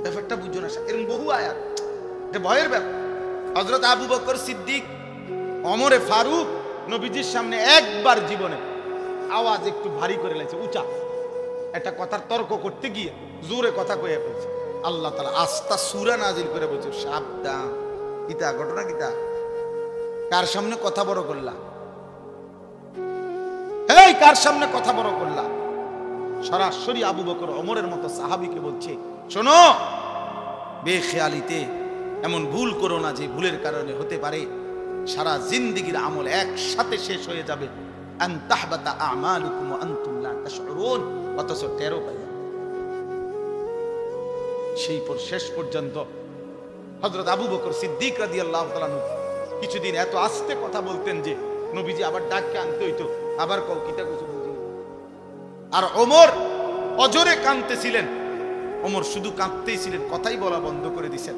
ব্যাপারটা বুঝো না, এরকম বহু আয়াত, এটা ভয়ের ব্যাপার। হযরত আবু বকর সিদ্দিক, ওমরে ফারুক নবীজির সামনে একবার জীবনে আওয়াজ একটু ভারী করে লাগছে, উঁচা একটা কথার তর্ক করতে গিয়ে জোরে কথা কয়ে ফেলছে। আল্লাহ তাআলা আস্তা সূরা নাজিল করে বলছে, সাবধান। কিতা ঘটনা কিতা? কার সামনে কথা বড় করলা? এই কার সামনে কথা বড় করলা? সরাসরি আবু বকর ওমরের মতো সাহাবীকে বলছে, শোনো, বেখেয়ালিতে এমন ভুল করো না যে ভুলের কারণে হতে পারে সারা জিন্দেগীর আমল একসাথে শেষ হয়ে যাবে। আন তাহবাতা আমালুকুম ওয়া আনতুম লা তাশউরুন, অথচ টেরও পাই না। সেই শেষ পর্যন্ত হযরত আবু বকর সিদ্দিক রাদিয়াল্লাহু তাআলা কিছুদিন এত আস্তে কথা বলতেন যে নবীজি আবার ডাককে আনতে হইতো, আবার কও কিতা কিছু বুঝি আর ওমর অজরে কাঁদতেছিলেন। ওমর শুধু কাঁদতেই ছিলেন, কথাই বলা বন্ধ করে দিয়েছেন।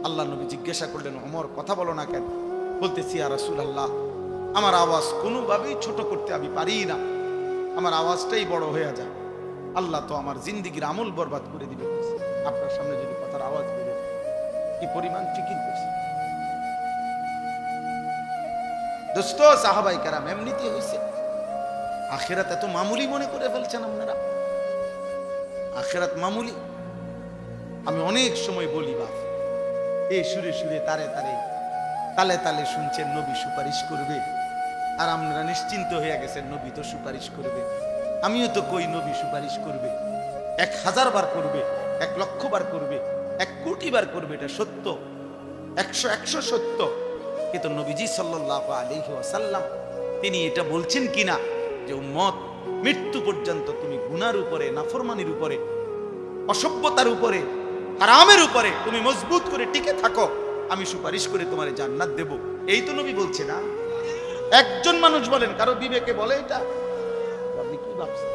আল্লাহ নবী জিজ্ঞাসা করলেন, ওমর কথা বলো না কেন? বলতেছি, ইয়া রাসূলুল্লাহ, আমার আওয়াজ কোনোভাবেই ছোট করতে আমি পারি না, আমার আওয়াজটাই বড় হয়ে যায়। আল্লাহ তো আমার জিন্দিগির আমল বরবাদ করে দিবে। আপনার সামনে যদি কথার আওয়াজ বেড়ে কি পরিমাণ ফিকির করছে দোস্ত। সাহাবায়ে কেরাম এমনিতেই হয়েছে। আখিরাত এত মামুলি মনে করে ফেলছেন আপনারা। আখিরাত মামুলি। আমি অনেক সময় বলি, বাপ এই সুরে সুরে তারে তারে তালে তালে শুনছেন নবী সুপারিশ করবে, আর আপনারা নিশ্চিন্ত হয়ে গেছেন নবী তো সুপারিশ করবে। আমিও তো কই নবী সুপারিশ করবে, 1000 বার করবে, 1 লক্ষ বার করবে, 1 কোটি বার করবে, এটা সত্য, 100 সত্য। কিন্তু নবীজি সাল্লাল্লাহু আলাইহি ওয়াসাল্লাম তিনি এটা বলছেন কিনা যে উম্মত মৃত্যু পর্যন্ত তুমি গুনার উপরে, নাফরমানির উপরে, অসভ্যতার উপরে, হারামের উপরে তুমি মজবুত করে টিকে থাকো, আমি সুপারিশ করে তোমারে জান্নাত দেব। এই তো নবী বলছে না। একজন মানুষ বলেন, কারো বিবেকে বলে এটা? আপনি কি ভাবছেন?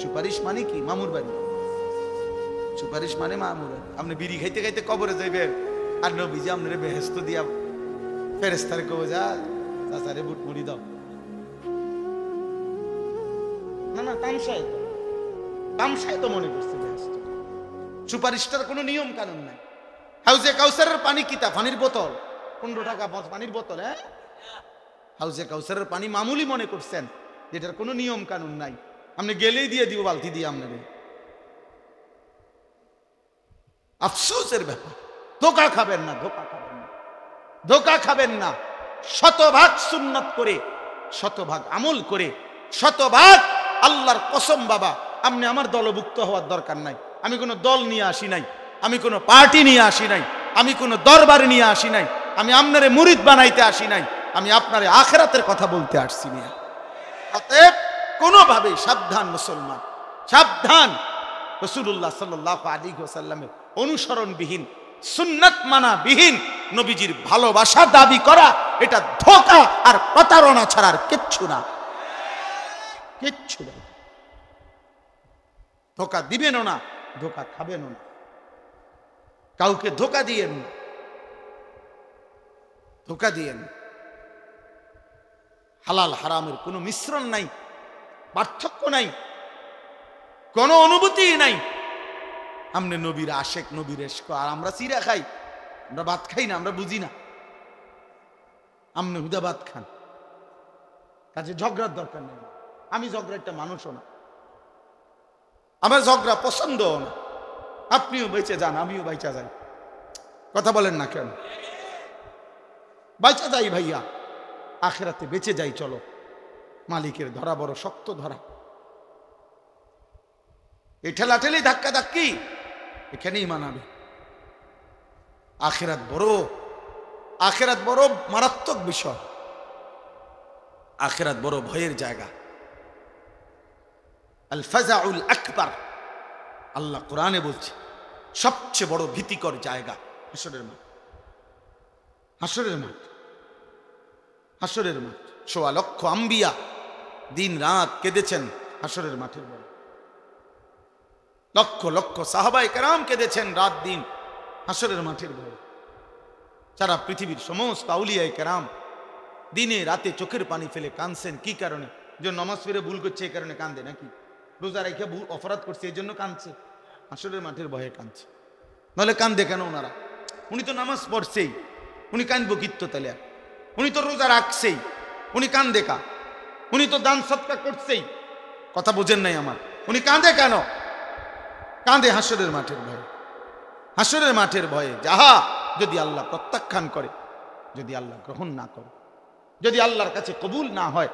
সুপারিশ মানে কি? মামুর বাড়ি। সুপারিশ মানে মামুর বাড়ি। আপনি বিড়ি খাইতে খাইতে কবরে যাইবেন, আর নবীজি আপনারে বেহেশত দিয়া ফেরেশতারে কবে, যা চাচারে বুট মুড়ি দাও। না না, তামসায় তো মনে করছে বেহেশত। সুপারিশটার কোনো নিয়ম কানুন নাই। হাউজে কাউসারের পানি কিতা? পানির বোতল, 15 টাকা পানির বোতল। হ্যাঁ, হাউজে কাউসারের পানি মামুলি মনে করছেন, যেটার কোনো নিয়ম কানুন নাই। আপনি গেলেই দিয়ে দিব বালতি দিয়ে আপনারে। আফসোসের ব্যাপার। ধোঁকা খাবেন না, ধোঁকা খাবেন না, ধোঁকা খাবেন না। 100% সুন্নাত করে, 100% আমল করে, 100% আল্লাহর কসম বাবা, আপনি আমার দলভুক্ত হওয়ার দরকার নাই। আমি কোনো দল নিয়ে আসি নাই, আমি কোনো পার্টি নিয়ে আসি নাই, আমি কোনো দরবার নিয়ে আসি নাই, আমি আপনারে মুরিদ বানাইতে আসি নাই, আমি আপনারে আখিরাতের কথা বলতে আসছি না। অতএব কোনোভাবে সাবধান মুসলমান, সাবধান। রাসূলুল্লাহ সাল্লাল্লাহু আলাইহি ওয়াসাল্লামের অনুসরণবিহীন, সুন্নাত মানা বিহীন নবীজির ভালোবাসা দাবি করা, এটা ধোঁকা আর প্রতারণা ছাড়া আর কিচ্ছু না, কিচ্ছু না। ধোঁকা দিবেনও না, ধোঁকা খাবেনও না, কাউকে ধোঁকা দিয়েন, ধোঁকা দিয়েন। হালাল হারামের কোনো মিশ্রণ নাই, পার্থক্য নাই, কোনো অনুভূতি নাই। আমনে নবীর আশেক, নবীর এশক, আর আমরা চিরা খাই, আমরা ভাত খাই না, আমরা বুঝি না। আমনে হুদা ভাত খান, কাজে ঝগড়ার দরকার নেই। আমি ঝগড়া একটা মানুষও না, আমার ঝগড়া পছন্দও না। আপনিও বেঁচে যান, আমিও বাইচা যাই। কথা বলেন না কেন? বাইচা যাই ভাইয়া, আখিরাতে বেঁচে যাই। চলো, মালিকের ধরা বড় শক্ত ধরা। এই ঠেলাঠেলি ধাক্কা ধাক্কি এখানেই মানাবে। আখিরাত বড় মারাত্মক বিষয়। আখিরাত বড় ভয়ের জায়গা। আল ফাজাউল আকবার, আল্লাহ কোরআনে বলছে সবচেয়ে বড় ভীতিকর জায়গা হাসরের মাঠ। হাসরের মাঠ, হাসরের মাঠ। 1.25 লক্ষ আম্বিয়া দিন রাত কেঁদেছেন হাসরের মাঠের বড়। লক্ষ লক্ষ সাহাবায়ে কেরাম কেঁদেছেন রাত দিন হাসরের মাঠের বড়। সারা পৃথিবীর সমস্ত আউলিয়ায়ে কেরাম দিনে রাতে চোখের পানি ফেলে কাঁদছেন। কি কারণে? যে নামাজ পড়ে ভুল করছে এই কারণে কাঁদে নাকি? রোজা রেখে ভুল অপরাধ করছে এই জন্য কাঁদছে? হাসরের মাঠের ভয়ে কাঁদছে। নাহলে কাঁদে কেন ওনারা? উনি তো নামাজ পড়ছেই, উনি কাঁদবো কিত্ত তাহলে? উনি তো রোজা রাখছেই, উনি কাঁদে কা? উনি তো দান সৎকার করছেই। কথা বুঝেন নাই আমার? উনি কাঁদে কেন? কাঁদে হাসরের মাঠের ভয়ে। হাসরের মাঠের ভয়ে যাহা যদি আল্লাহ প্রত্যাখ্যান করে, যদি আল্লাহ গ্রহণ না করে, যদি আল্লাহর কাছে কবুল না হয়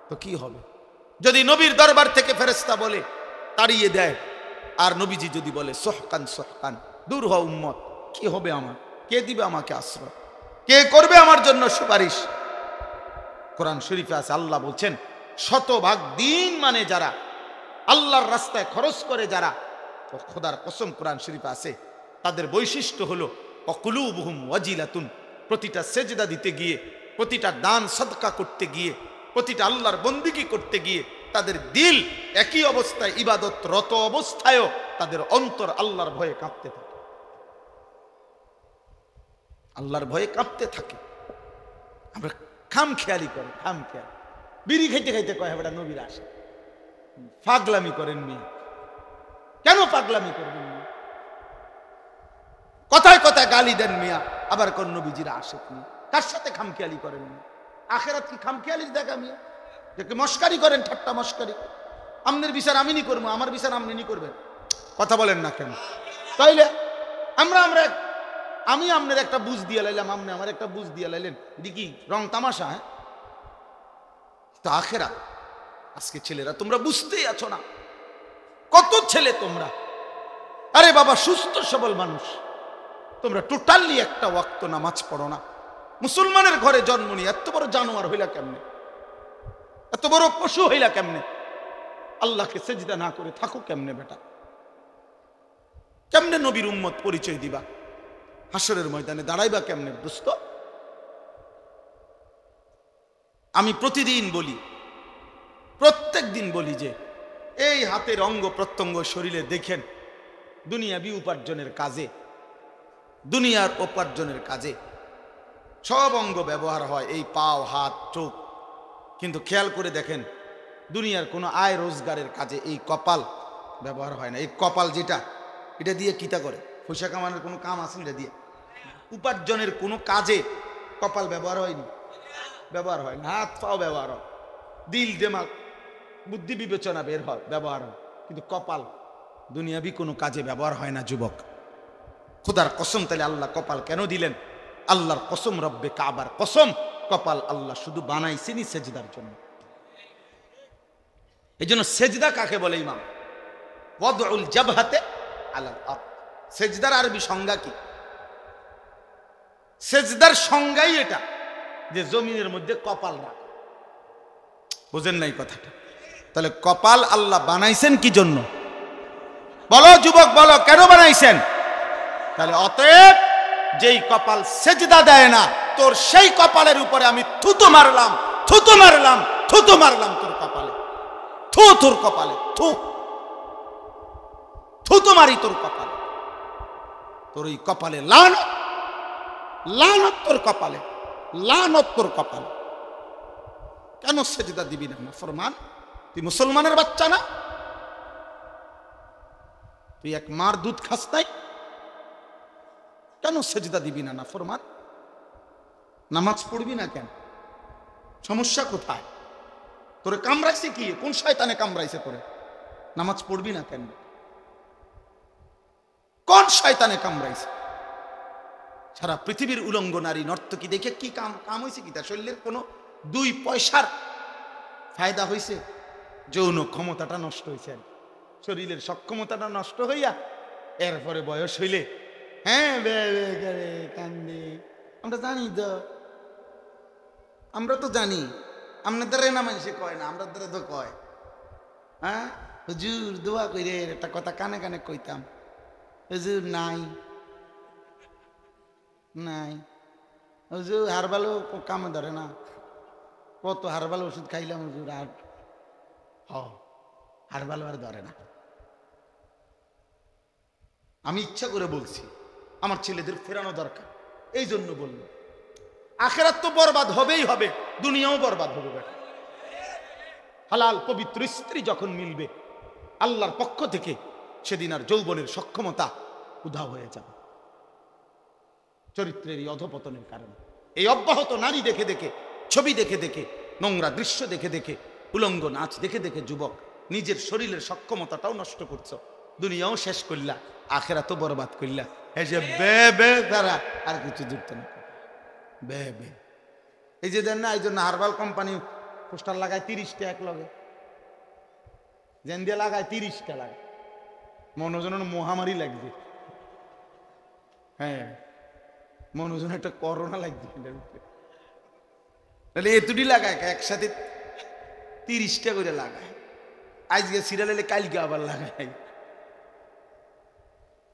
তো কি হবে? যদি নবীর দরবার থেকে ফেরেশতা বলে তাড়িয়ে দেয়, আর নবীজি যদি বলে সোহকান সোহকান, দূর হও উম্মত, কি হবে আমার? কে দিবে আমাকে আশ্রয়? কে করবে আমার জন্য সুপারিশ? কোরআন শরীফে আছে, আল্লাহ বলছেন 100% দিন মানে যারা আল্লাহর রাস্তায় খরচ করে, যারা, ও খোদার কসম কোরআন শরীফে আছে, তাদের বৈশিষ্ট্য হলো অকুলুবুহুম ওয়াজিলাতুন। প্রতিটা সেজদা দিতে গিয়ে, প্রতিটা দান সদকা করতে গিয়ে, প্রতিটা আল্লাহর বন্দিগি করতে গিয়ে তাদের দিল একই অবস্থায়, ইবাদতরত অবস্থায়ও তাদের অন্তর আল্লাহর ভয়ে কাঁপতে থাকে, আল্লাহর ভয়ে কাঁপতে থাকে। আমরা খামখেয়ালি করি, খামখেয়ালি। বিড়ি খাইতে খাইতে কয় বেটা নবীর আসে, পাগলামি করেন মেয়ে। কেন পাগলামি করবেন মেয়ে? কথায় কথায় গালি দেন মিয়া, আবার কোন নবীজিরা আসে মিয়া। কার সাথে খামখেয়ালি করেন মিয়া? আখেরাত কি খামখেয়ালির দেখা মিয়া? দেখে মস্কারি করেন, ঠাট্টা মস্কারি। আমনের বিচার আমি নি করবো, আমার বিচার আপনি নি করবেন, কথা বলেন না কেন? তাইলে আমরা আমি আপনার একটা বুঝ দিয়ে লাইলাম, আপনি আমার একটা বুঝ দিয়ে লাইলেন, দেখি রং তামাশা। হ্যাঁ, তো আখেরাত। আজকে ছেলেরা তোমরা বুঝতেই আছো না, কত ছেলে তোমরা, আরে বাবা সুস্থ সবল মানুষ, তোমরা টোটালি একটা ওয়াক্ত নামাজ পড়ো না। মুসলমানের ঘরে জন্ম নিয়ে এত বড় জানোয়ার হইলা কেমনে, এত বড় পশু হইলা কেমনে? আল্লাহকে সেজদা না করে থাকো কেমনে বেটা? কেমনে নবীর উম্মত পরিচয় দিবা? হাসরের ময়দানে দাঁড়াইবা কেমনে দোস্ত? আমি প্রতিদিন বলি, প্রত্যেক দিন বলি যে এই হাতের অঙ্গ প্রত্যঙ্গ শরীরে দেখেন, দুনিয়াবি উপার্জনের কাজে, দুনিয়ার উপার্জনের কাজে সব অঙ্গ ব্যবহার হয়, এই পাও, হাত, চোখ। কিন্তু খেয়াল করে দেখেন, দুনিয়ার কোনো আয় রোজগারের কাজে এই কপাল ব্যবহার হয় না। এই কপাল যেটা, এটা দিয়ে কিতা করে? পয়সা কামানোর কোনো কাম আছে এটা দিয়ে? উপার্জনের কোনো কাজে কপাল ব্যবহার হয়নি, ব্যবহার হয় না। হাত পাও ব্যবহার হয়, দিল দিমাগ বুদ্ধি বিবেচনা বের হয়, ব্যবহার হয়, কিন্তু কপাল দুনিয়াবি কোনো কাজে ব্যবহার হয় না যুবক। খোদার কসম, তাহলে আল্লাহ কপাল কেন দিলেন? আল্লাহর কসম, রব্বে কাবার কসম, কপাল আল্লাহ শুধু বানাইছেনই সেজদার জন্য। এই জন্য সেজদা কাকে বলে ইমাম? ওয়াদউল জাবহাতে আলাল আরদ। সেজদার আরবি সংজ্ঞা কি? সেজদার সংজ্ঞাই এটা, যে জমিনের মধ্যে কপাল রাখা। বুঝেন নাই কথাটা? তাহলে কপাল আল্লাহ বানাইছেন কি জন্য? বলো যুবক, বলো কেন বানাইছেন? তাহলে অতএব যেই কপাল সেজদা দেয় না, তোর সেই কপালের উপরে আমি থুতু মারলাম, থুতু মারলাম, থুতু মারলাম তোর কপালে, থু তোর কপালে, থু থুতু মারি তোর কপালে। তোর এই কপালে লানত, লানত তোর কপালে, লানত তোর কপালে। কেন সেজদা দিবি না? নাফরমান, তুই মুসলমানের বাচ্চা না? তুই এক মার দুধ খাস নাই? কেন সেজদা দিবি না? নাফরমান, নামাজ পড়বি না কেন? সমস্যা কোথায়? তোরে কামড়াইছে কি? কোন শয়তানে কামড়াইছে তোরে? নামাজ পড়বি না কেন? কোন শয়তানে কামড়াইছে? সারা পৃথিবীর উলঙ্গ নারী নর্তকী দেখে কি কাম হয়েছে? কি তার শরীরের কোনো 2 পয়সার ফায়দা হয়েছে? যৌন ক্ষমতাটা নষ্ট হয়েছে, শরীরের সক্ষমতাটা নষ্ট হইয়া এরপরে বয়স হইলে হ্যাঁ কান্দে। আমরা জানি তো, আমরা তো জানি, আপনাদের না মানুষে কয় না, আমরা দ্বারা তো কয়। হ্যাঁ হুজুর দোয়া কইরে, একটা কথা কানে কানে কইতাম, হুজুর নাই নাই, হুজুর হারবালও কামে ধরে না, কত হারবাল ওষুধ খাইলাম হুজুর, আর হারবালও আর ধরে না। আমি ইচ্ছা করে বলছি, আমার ছেলেদের ফেরানো দরকার, এই জন্য বলল। আখেরাত তো বরবাদ হবেই হবে, দুনিয়াও বরবাদ হবে বেটা। হালাল পবিত্র স্ত্রী যখন মিলবে আল্লাহর পক্ষ থেকে, সেদিন আর যৌবনের সক্ষমতা উধাও হয়ে যাবে চরিত্রের এই অধপতনের কারণে। এই অব্যাহত নারী দেখে দেখে, ছবি দেখে দেখে, নোংরা দৃশ্য দেখে দেখে, উলঙ্গ নাচ দেখে দেখে যুবক নিজের শরীরের সক্ষমতাটাও নষ্ট করছো, দুনিয়াও শেষ করলা, আখেরাতও বরবাদ করলা। এই যে বে বে তারা আর কিছু যুক্ত না, বে বে। এই যে দেন না, এই জন্য হারবাল কোম্পানি পোস্টার লাগায় 30টা এক লগে, জেন দিয়ে লাগায় 30টা লাগায়, মনোজন মহামারী লাগবে। হ্যাঁ মনোজন একটা করোনা লাগবে, তাহলে এতুটি লাগায় একসাথে 30টা করে লাগায়। আজকে সিরিয়াল এলে কালকে আবার লাগায়,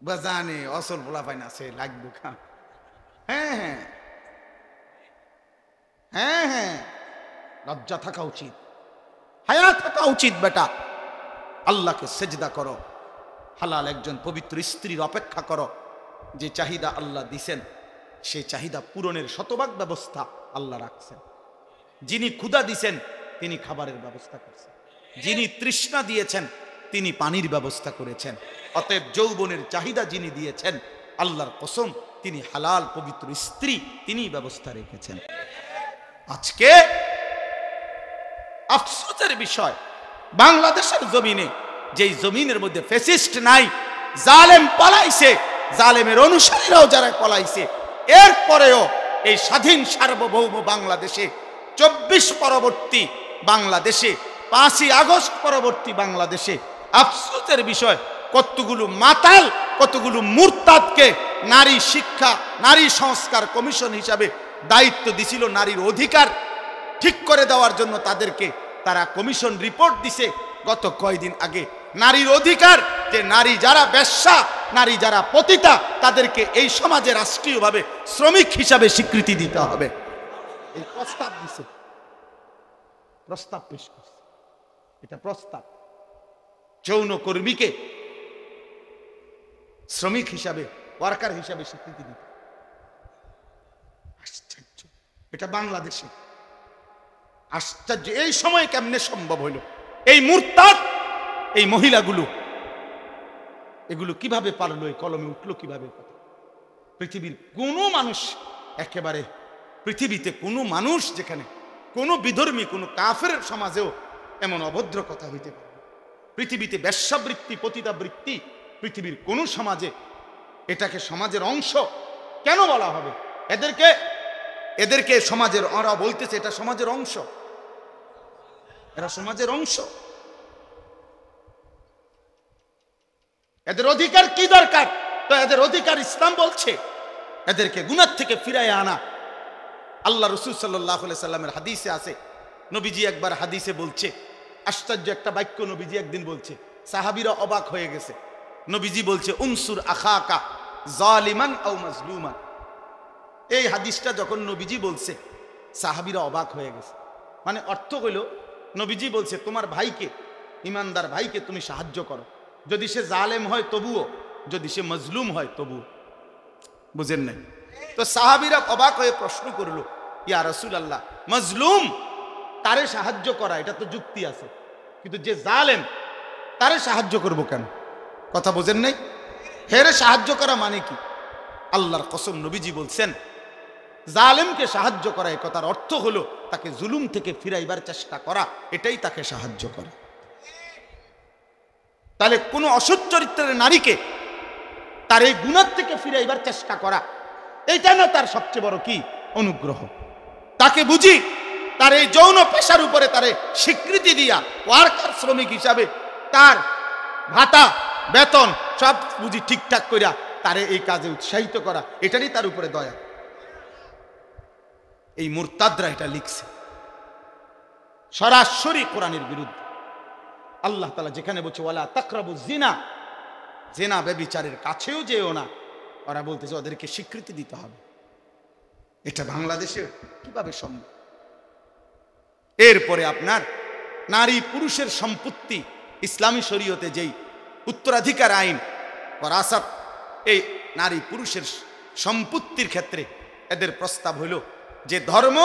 বা জানে অসল পোলা পাই না সে লাগবে খা। হ্যাঁ হ্যাঁ হ্যাঁ হ্যাঁ, লজ্জা থাকা উচিত, হায়া থাকা উচিত বেটা। আল্লাহকে সেজদা করো, হালাল একজন পবিত্র স্ত্রীর অপেক্ষা করো। যে চাহিদা আল্লাহ দিছেন সেই চাহিদা পূরণের শতভাগ ব্যবস্থা আল্লাহ রাখছেন। যিনি ক্ষুধা দিছেন তিনি খাবারের ব্যবস্থা করছেন, যিনি তৃষ্ণা দিয়েছেন তিনি পানির ব্যবস্থা করেছেন। অতএব যৌবনের চাহিদা যিনি দিয়েছেন আল্লাহর কসম তিনি হালাল পবিত্র স্ত্রী তিনি ব্যবস্থা রেখেছেন। আজকে আফসোসের বিষয়, বাংলাদেশের জমিনে যেই জমিনের মধ্যে ফ্যাসিস্ট নাই, জালেম পলাইছে, জালেমের অনুসারীরাও যারা পলাইছে, এরপরেও এই স্বাধীন সার্বভৌম বাংলাদেশে 24 পরবর্তী বাংলাদেশে 5ই আগস্ট পরবর্তী বাংলাদেশে আফসোসের বিষয় কতগুলো মাতাল, কতগুলো মুরতাদকে নারী শিক্ষা নারী সংস্কার কমিশন হিসাবে দায়িত্ব দিছিল নারীর অধিকার ঠিক করে দেওয়ার জন্য। তাদেরকে তারা কমিশন রিপোর্ট দিছে গত কয়েকদিন আগে। নারীর অধিকার, যে নারী যারা বেশ্যা, নারী যারা পতিতা, তাদেরকে এই সমাজে রাষ্ট্রীয়ভাবে শ্রমিক হিসাবে স্বীকৃতি দিতে হবে, এই প্রস্তাব দিছে, প্রস্তাব পেশ করছে। এটা প্রস্তাব, যৌন কর্মীকে শ্রমিক হিসাবে, ওয়ার্কার হিসাবে স্বীকৃতি দিতে। আশ্চর্য, এটা বাংলাদেশে আশ্চর্য। এই সময় কেমনে সম্ভব হইল? এই মুরতাদ, এই মহিলাগুলো এগুলো কিভাবে পারলো, এই কলমে উঠলো কিভাবে? পৃথিবীর কোনো মানুষ, একেবারে পৃথিবীতে কোনো মানুষ, যেখানে কোনো বিধর্মী, কোনো কাফের সমাজেও এমন অভদ্র কথা হইতে পারে। পৃথিবীতে বেশ্যাবৃত্তি, পতিতাবৃত্তি পৃথিবীর কোন সমাজে, এটাকে সমাজের অংশ কেন বলা হবে? এদেরকে সমাজের, ওরা বলতেছে এটা সমাজের অংশ, এরা সমাজের অংশ। এদের অধিকার কি দরকার? তো এদের অধিকার ইসলাম বলছে এদেরকে গুনাহ থেকে ফিরায় আনা। আল্লাহ রাসূল সাল্লাল্লাহু আলাইহি সাল্লামের হাদিসে আছে, নবীজি একবার হাদিসে বলছে, আশ্চর্য একটা বাক্য নবীজি একদিন বলছে, সাহাবীরা অবাক হয়ে গেছে। নবীজি বলছে, উনসুর আখাকা জালিমান আও মাজলুমান। এই হাদিসটা যখন নবীজি বলছে সাহাবীরা অবাক হয়ে গেছে। মানে অর্থ হইল, নবীজি বলছে তোমার ভাইকে, ইমানদার ভাইকে তুমি সাহায্য করো, যদি সে জালেম হয় তবুও, যদি সে মজলুম হয় তবুও। বুঝেন নাই? তো সাহাবীরা অবাক হয়ে প্রশ্ন করলো, ইয়া রাসূলুল্লাহ, মজলুম তারে সাহায্য করা এটা তো যুক্তি আছে, কিন্তু যে জালেম তারে সাহায্য করব কেন? কথা বোঝেন নাই? হেরে সাহায্য করা মানে কি? আল্লাহর কসম, নবীজি বলছেন জালেমকে সাহায্য করা, এই কথার অর্থ হলো তাকে জুলুম থেকে ফিরাইবার চেষ্টা করা, এটাই তাকে সাহায্য করে। তাহলে কোনো অসৎ চরিত্রের নারীকে তার এই গুনাহ থেকে ফিরাইবার চেষ্টা করা, এইটা না তার সবচেয়ে বড় কি অনুগ্রহ? তাকে বুঝি তার এই যৌন পেশার উপরে তারে স্বীকৃতি দিয়া ওয়ার্কার, শ্রমিক হিসাবে তার ভাতা, বেতন সব বুঝি ঠিকঠাক করিয়া তারে এই কাজে উৎসাহিত করা, এটারই তার উপরে দয়া। এই মুরতাদরা এটা লিখছে সরাসরি কোরআনের বিরুদ্ধে। আল্লাহ তাআলা যেখানে বলছে ওয়ালা তাকরাবুজ জিনা, জিনা ব্যভিচারের কাছেও যেও না, ওরা বলতেছে ওদেরকে স্বীকৃতি দিতে হবে। এটা বাংলাদেশে কিভাবে সম্ভব? এরপরে আপনার নারী পুরুষের সম্পত্তি, ইসলামী শরীয়তে যেই উত্তরাধিকার আইন ওয়ারাসাত, এই নারী পুরুষের সম্পত্তির ক্ষেত্রে এদের প্রস্তাব হইল যে ধর্ম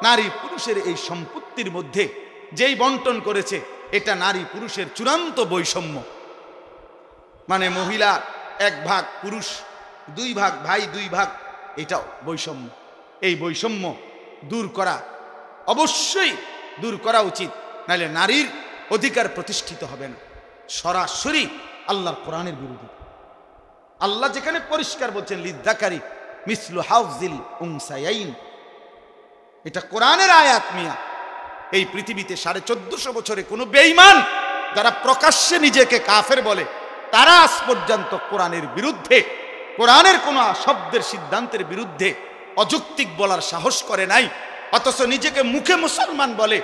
নারী পুরুষের এই সম্পত্তির মধ্যে যেই বন্টন করেছে, এটা নারী পুরুষের চূড়ান্ত বৈষম্য। মানে মহিলা 1 ভাগ, পুরুষ 2 ভাগ, ভাই 2 ভাগ, এটা বৈষম্য। এই বৈষম্য দূর করা, অবশ্যই দূর করা উচিত, নাহলে নারীর অধিকার প্রতিষ্ঠিত হবে না। সরাসরি আল্লাহর কোরআনের বিরোধী। আল্লাহ যেখানে পরিষ্কার বলছেন লিযযাকারি মিসলু হাযিল উনসায়াইন, এটা কোরআনের আয়াত মিয়া। এই পৃথিবীতে 1450 বছরে কোনো বেঈমান যারা প্রকাশ্যে নিজেকে কাফের বলে, তারা আজ পর্যন্ত কোরআনের বিরুদ্ধে, কোরআনের কোন শব্দের সিদ্ধান্তের বিরুদ্ধে অযৌক্তিক বলার সাহস করে নাই। অথচ নিজেকে মুখে মুসলমান বলে।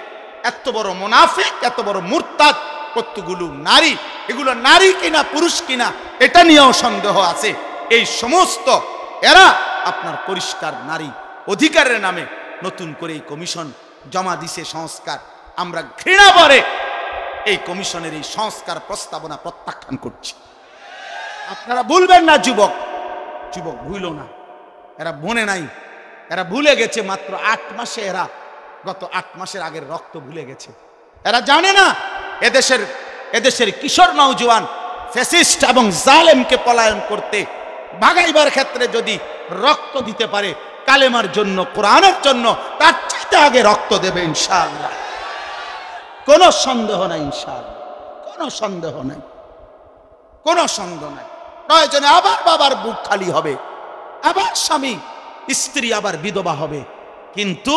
এত বড় মুনাফিক, এত বড় মুরতাদ। কতগুলো নারী, এগুলো নারী কিনা পুরুষ কিনা এটা নিয়েও সন্দেহ আছে। এই সমস্ত এরা আপনার পরিষ্কার নারী অধিকারের নামে নতুন করে এই কমিশন জমা দিছে সংস্কার। আমরা ঘৃণা ভরে এই কমিশনের এই সংস্কার প্রস্তাবনা প্রত্যাখ্যান করছি। আপনারা ভুলবেন না যুবক, যুবক ভুল না, এরা মনে নাই, এরা ভুলে গেছে মাত্র 8 মাসে, এরা গত 8 মাসের আগের রক্ত ভুলে গেছে। এরা জানে না এদেশের কিশোর নওজোয়ান ফ্যাসিস্ট এবং জালেমকে পলায়ন করতে ভাগাইবার ক্ষেত্রে যদি রক্ত দিতে পারে কালেমার জন্য, কোরআনের জন্য, তার চাইতে আগে রক্ত দেবে ইনশাআল্লাহ। কোনো সন্দেহ নাই ইনশাআল্লাহ, কোনো সন্দেহ নাই, কোনো সন্দেহ নাই। প্রয়োজনে আবার বাবার বুক খালি হবে, আবার স্বামী স্ত্রী আবার বিধবা হবে, কিন্তু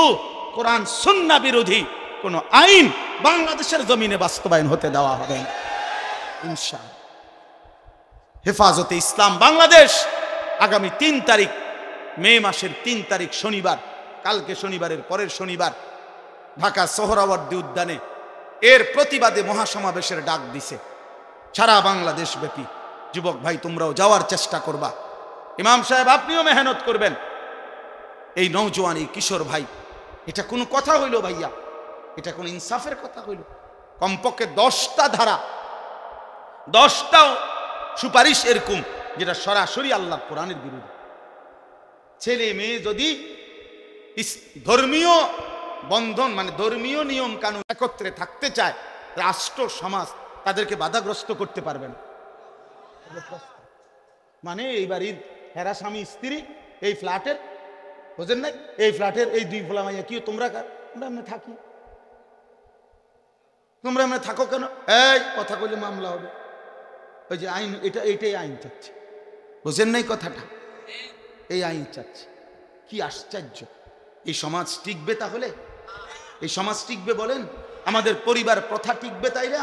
কোরআন সুন্নাহ বিরোধী কোন আইন বাংলাদেশের জমিনে বাস্তবায়ন হতে দেওয়া হবে না ইনশাআল্লাহ। হেফাজতে ইসলাম বাংলাদেশ আগামী 3 তারিখ, মে মাসের 3 তারিখ শনিবার, কালকে শনিবারের পরের শনিবার ঢাকা সোহরাওয়ার্দী উদ্যানে এর প্রতিবাদে মহাসমাবেশের ডাক দিছে সারা বাংলাদেশ ব্যাপী। যুবক ভাই তোমরাও যাওয়ার চেষ্টা করবা, ইমাম সাহেব আপনিও মেহনত করবেন। এই নওজোয়ান, এই কিশোর ভাই, এটা কোনো কথা হইল ভাইয়া? এটা কোন ইনসাফের কথা হইল? কমপক্ষে 10টা ধারা, 10টাও সুপারিশ এরকম যেটা সরাসরি আল্লাহ কোরআনের বিরুদ্ধে। ছেলে মেয়ে যদি ধর্মীয় বন্ধন মানে ধর্মীয় নিয়ম কানুন একত্রে থাকতে চায়, রাষ্ট্র সমাজ তাদেরকে বাধাগ্রস্ত করতে পারবে না। মানে এই বাড়ির হেরা স্বামী স্ত্রী এই ফ্ল্যাটের, বুঝেন নাই, এই ফ্ল্যাটের এই 2 ফোলা মাইয়া কি তোমরা আমরা থাকি, তোমরা আমরা থাকো কেন? এই কথা বলে মামলা হবে। ওই যে আইন, এটাই আইন চাচ্ছে, বুঝেন নাই কথাটা? এই আইন চাচ্ছে। কি আশ্চর্য! এই সমাজ টিকবে তাহলে? এই সমাজ টিকবে বলেন? আমাদের পরিবার প্রথা টিকবে তাইলে?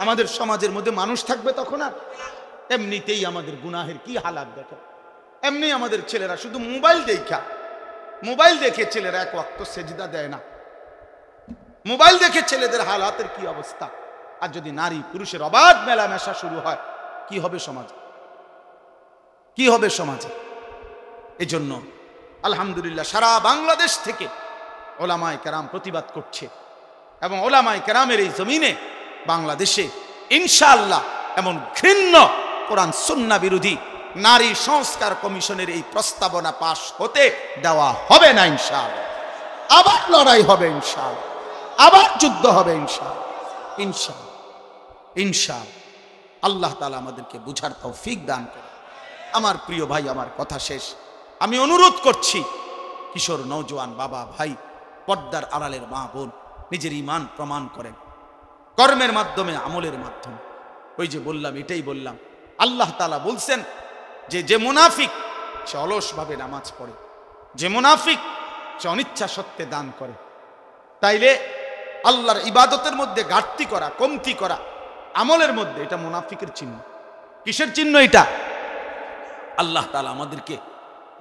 আমাদের সমাজের মধ্যে মানুষ থাকবে তখন? আর এমনিতেই আমাদের গুনাহের কি হালাত দেখে। এমনি আমাদের ছেলেরা শুধু মোবাইল দেখে ছেলেরা 1 ওয়াক্ত সেজদা দেয় না। মোবাইল দেখে ছেলেদের হালাতের কি অবস্থা। আর যদি নারী পুরুষের অবাধ মেলামেশা শুরু হয়, কি হবে সমাজে? কি হবে সমাজে? এই জন্য আলহামদুলিল্লাহ সারা বাংলাদেশ থেকে ওলামায়ে কেরাম প্রতিবাদ করছে, এবং ওলামায়ে কেরামের এই জমিনে বাংলাদেশে ইনশাআল্লাহ এমন ঘৃণ্য কোরআন সুন্নাহ বিরোধী নারী সংস্কার কমিশনের এই প্রস্তাবনা পাশ হতে দেওয়া হবে না ইনশাআল্লাহ। আবার লড়াই হবে ইনশাআল্লাহ, আবার যুদ্ধ হবে ইনশাআল্লাহ, ইনশাআল্লাহ, ইনশাআল্লাহ। আল্লাহ তাআলা আমাদেরকে বুঝার তৌফিক দান করে। আমার প্রিয় ভাই, আমার কথা শেষ। আমি অনুরোধ করছি কিশোর নওজোয়ান বাবা ভাই, পর্দার আড়ালের মা বোন, নিজের ঈমান প্রমাণ করেন কর্মের মাধ্যমে, আমলের মাধ্যমে। ওই যে বললাম, এটাই বললাম, আল্লাহ তাআলা বলছেন যে মুনাফিক সে অলসভাবে নামাজ পড়ে, যে মুনাফিক সে অনিচ্ছা সত্ত্বে দান করে। তাইলে আল্লাহর ইবাদতের মধ্যে ঘাটতি করা, কমতি করা, আমলের মধ্যে, এটা মুনাফিকের চিহ্ন। কিসের চিহ্ন এটা? আল্লাহ তাআলা আমাদেরকে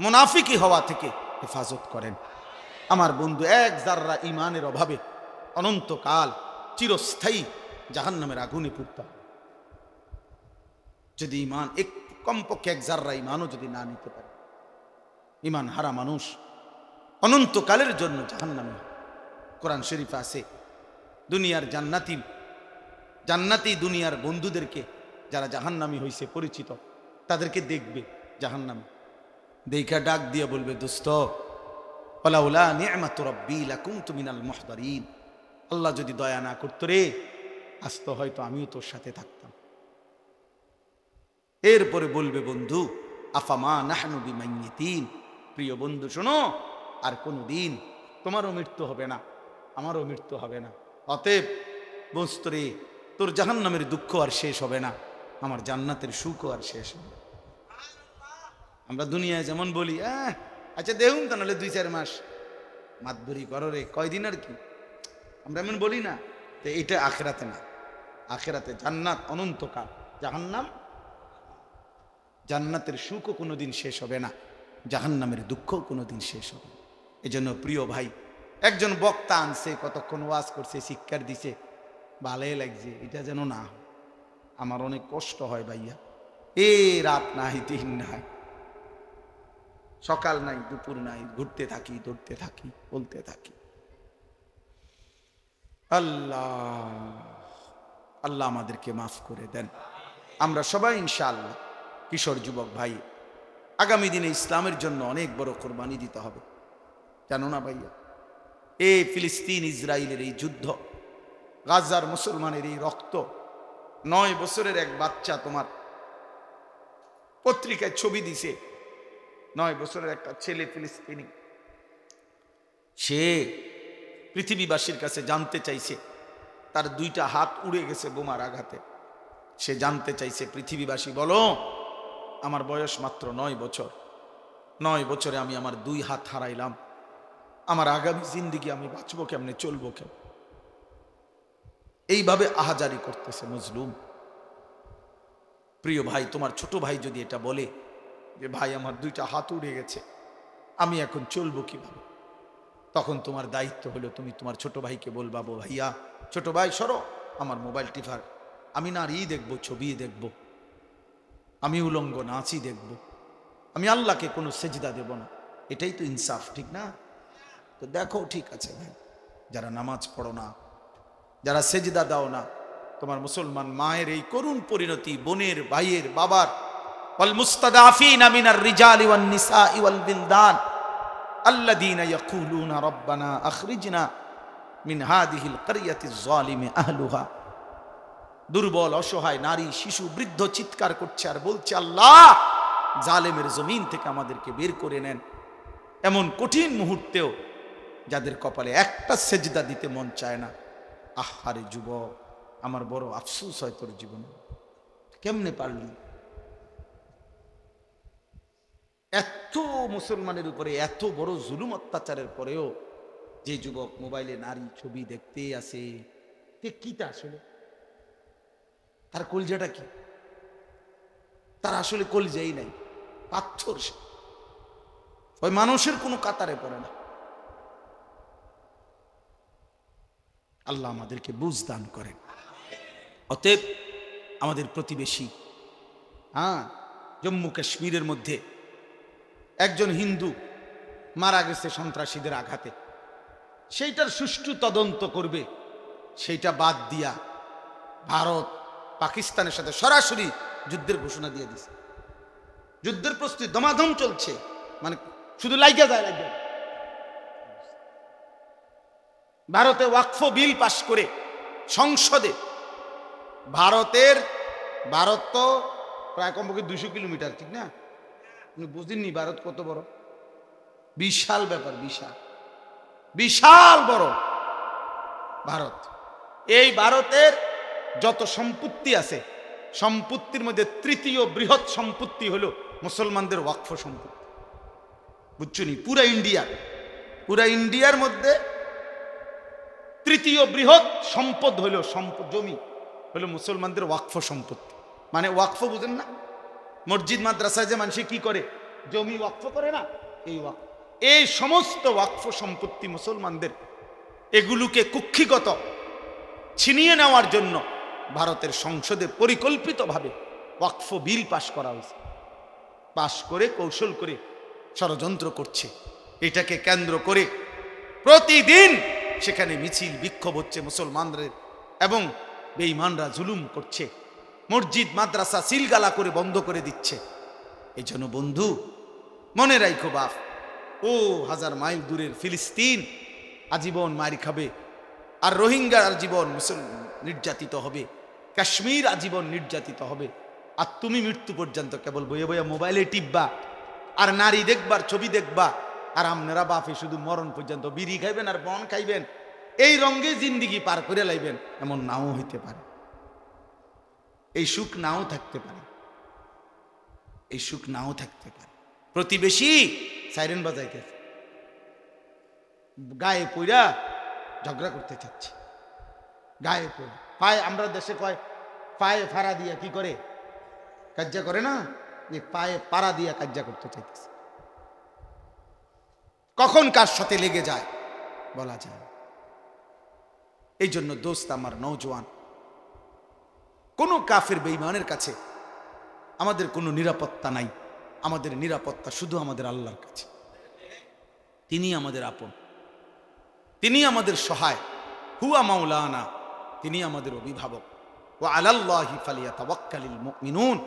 মুনাফিকি হওয়া থেকে হেফাজত করেন। আমার বন্ধু, 1 জাররা ঈমানের অভাবে অনন্তকাল চিরস্থায়ী জাহান্নামের আগুনে পুড়তে হবে। যদি ঈমান কমপক্ষে 1 জাররা ঈমানও যদি না নিতে পারে, ঈমান হারা মানুষ অনন্তকালের জন্য জাহান্নামে। কোরআন শরীফে আছে দুনিয়ার জান্নাতি দুনিয়ার বন্ধুদেরকে যারা জাহান্নামী হয়েছে পরিচিত, তাদেরকে দেখবে জাহান্নামী, দেখা ডাক দিয়ে বলবে, দোস্ত ওয়ালাউলা নি'মাতু রাব্বি লাকুনতু মিনাল মুহদারিন, আল্লাহ যদি দয়া না করতো রে, আজ তো হয়তো আমিও তোর সাথে থাকতাম। এরপরে বলবে, বন্ধু আফামা নাহনু বিমাইয়িতিন, প্রিয় বন্ধু শোনো, আর কোনদিন তোমারও মৃত্যু হবে না, আমারও মৃত্যু হবে না। অতএব বস্তু রে, তোর জাহান্নামের দুঃখ আর শেষ হবে না, আমার জান্নাতের সুখও আর শেষ হবে না। আমরা দুনিয়ায় যেমন বলি, আচ্ছা দেখুন তো, নাহলে 2-4 মাস মাতবরি করো রে, কয়দিন আর কি, আমরা এমন বলি না? তো এটা আখিরাতে না। আখিরাতে জান্নাত অনন্তকাল, জাহান্নাম, জান্নাতের সুখও কোনোদিন শেষ হবে না, জাহান্নামের দুঃখও কোনোদিন শেষ হবে না। এজন্য প্রিয় ভাই, একজন বক্তা আনছে, কতক্ষণ ওয়াজ করছে, শিক্ষার দিছে, ভালোই লাগছে, এটা যেন না হয়। আমার অনেক কষ্ট হয় ভাইয়া, রাত নাই, দিন নাই, সকাল নাই, দুপুর নাই, ঘুরতে থাকি, দৌড়তে থাকি, বলতে থাকি। আল্লাহ আল্লাহ আমাদেরকে মাফ করে দেন। আমরা সবাই ইনশাআল্লাহ কিশোর যুবক ভাই আগামী দিনে ইসলামের জন্য অনেক বড় কোরবানি দিতে হবে। জানো না ভাইয়া, এই ফিলিস্তিন ইসরায়েলের এই যুদ্ধ, গাজার মুসলমানের এই রক্ত, 9 বছরের এক বাচ্চা তোমার পত্রিকায় ছবি দিছে, 9 বছরের একটা ছেলে ফিলিস্তিনি, সে পৃথিবীবাসীর কাছে জানতে চাইছে, তার 2টা হাত উড়ে গেছে বোমার আঘাতে। সে জানতে চাইছে, পৃথিবীবাসী বলো, আমার বয়স মাত্র 9 বছর, 9 বছরে আমি আমার 2 হাত হারাইলাম, আমার আগামী জিন্দেগি আমি বাঁচবো কেমনে, চলবো কেমন? এইভাবে আহাজারি করতেছে মজলুম। প্রিয় ভাই, তোমার ছোট ভাই যদি এটা বলে যে ভাই আমার 2টা হাত উড়ে গেছে, আমি এখন চলবো কিভাবে, তখন তোমার দায়িত্ব হলো তুমি তোমার ছোট ভাইকে বলবা, ভাইয়া ছোট ভাই সরো, আমার মোবাইল টিফার, আমি নারী দেখবো, ছবি দেখবো, আমি উলঙ্গ নাচই দেখব, আমি আল্লাহকে কোনো সেজদা দেব না। এটাই তো ইনসাফ, ঠিক না? তো দেখো, ঠিক আছে ভাই, যারা নামাজ পড়ো না, যারা সেজদা দাও না, তোমার মুসলমান মায়ের এই করুণ পরিণতি, বোনের, ভাইয়ের, বাবার, ওয়াল মুস্তাদাফিনা মিনার রিজালি ওয়ান নিসাই ওয়াল বিলদান আল্লাযীনা ইয়াকুলুনা রাব্বানা আখরিজনা মিন হাযিহিল ক্বরিয়াতিজ যালিমি আহলুহা। দুর্বল, অসহায় নারী, শিশু, বৃদ্ধ চিৎকার করছে আর বলছে, আল্লাহ জালেমের জমিন থেকে আমাদেরকে বের করে নেন। এমন কঠিন মুহূর্তেও যাদের কপালে একটা সেজদা দিতে মন চায় না। আহারে যুবক, আমার বড় আফসোস হয় তোর জীবনে, কেমনে পারলি? এত মুসলমানের উপরে এত বড় জুলুম অত্যাচারের পরেও যে যুবক মোবাইলে নারী ছবি দেখতে আসে, কিটা আসলে তার কলজাটা কি? তার আসলে কলজাই নাই, পাথর সে, ওই মানুষের কোনো কাতারে পড়ে না। আল্লাহ আমাদেরকে বুঝ দান করেন। অতএব আমাদের প্রতিবেশী, জম্মু কাশ্মীরের মধ্যে একজন হিন্দু মারা গেছে সন্ত্রাসীদের আঘাতে, সেইটার সুষ্ঠু তদন্ত করবে, সেইটা বাদ দিয়া ভারত পাকিস্তানের সাথে সরাসরি যুদ্ধের ঘোষণা দিয়ে দিছে। যুদ্ধের প্রস্তুতি দমাদম চলছে, মানে শুধু লাইগা যায়। ভারতে ওয়াকফ বিল পাশ করে সংসদে, ভারত তো প্রায় কমপক্ষে 200 কিলোমিটার, ঠিক না? বুঝিনি ভারত কত বড়, বিশাল ব্যাপার, বিশাল বড় ভারত। এই ভারতের যত সম্পত্তি আছে, সম্পত্তির মধ্যে 3য় বৃহৎ সম্পত্তি হলো মুসলমানদের ওয়াকফ সম্পত্তি। বুঝছো নি? পুরা ইন্ডিয়ার মধ্যে 3য় বৃহৎ সম্পদ হলো জমি হলো মুসলমানদের ওয়াকফ সম্পত্তি। মানে ওয়াকফ বুঝেন না? মসজিদ মাদ্রাসায় যে মানুষ কি করে, জমি ওয়াকফ করে না, এই ওয়াকফ। এই সমস্ত ওয়াকফ সম্পত্তি মুসলমানদের, এগুলোকে কুক্ষিগত ছিনিয়ে নেওয়ার জন্য ভারতের সংসদে পরিকল্পিতভাবে ওয়াকফ বিল পাশ করা হয়েছে। পাশ করে কৌশল করে ষড়যন্ত্র করছে। এটাকে কেন্দ্র করে প্রতিদিন সেখানে মিছিল বিক্ষোভ হচ্ছে মুসলমানদের, এবং বেঈমানরা জুলুম করছে, মসজিদ মাদ্রাসা সিলগালা করে বন্ধ করে দিচ্ছে। এই জন্য বন্ধু মনে রাখো বাপ, ও 1000 মাইল দূরের ফিলিস্তিন আজীবন মার খাবে, আর রোহিঙ্গার জীবন নির্যাতিত হবে, কাশ্মীর আজীবন নির্যাতিত হবে, আর তুমি মৃত্যু পর্যন্ত কেবল বইয়ে বইয়ে মোবাইলে টিপবা আর নারী দেখবার, ছবি দেখবা, আর আপনারা বাপে শুধু মরণ পর্যন্ত বিড়ি খাইবেন আর বন খাইবেন, এই রঙে জিন্দিগি পার করে লাইবেন। এমন নাও হইতে পারে, এই সুখ নাও থাকতে পারে, এই সুখ নাও থাকতে পারে। প্রতিবেশী সাইরেন বাজাইতেছে, গায়ে পইরা ঝগড়া করতে চাচ্ছে, গায়ে পড়ে পায়ে, আমরা দেশে কয় পায়ে ফাড়া দিয়া কি করে, কাজ্জা করে না, যে পায়ে পাড়া দিয়া কাজ্জা করতে চাইতেছে। কখন কার সাথে লেগে যায় বলা যায়। এই জন্য দোস্ত আমার নওজোয়ান, কোন কাফের বেঈমানের কাছে আমাদের কোনো নিরাপত্তা নাই। আমাদের নিরাপত্তা শুধু আমাদের আল্লাহর কাছে। তিনি আমাদের আপন, তিনি আমাদের সহায়, হুয়া মাওলানা, তিনি আমাদের অভিভাবক। ওয়া আলাল্লাহি ফালিয়াতাওয়াক্কালিল মুমিনুন,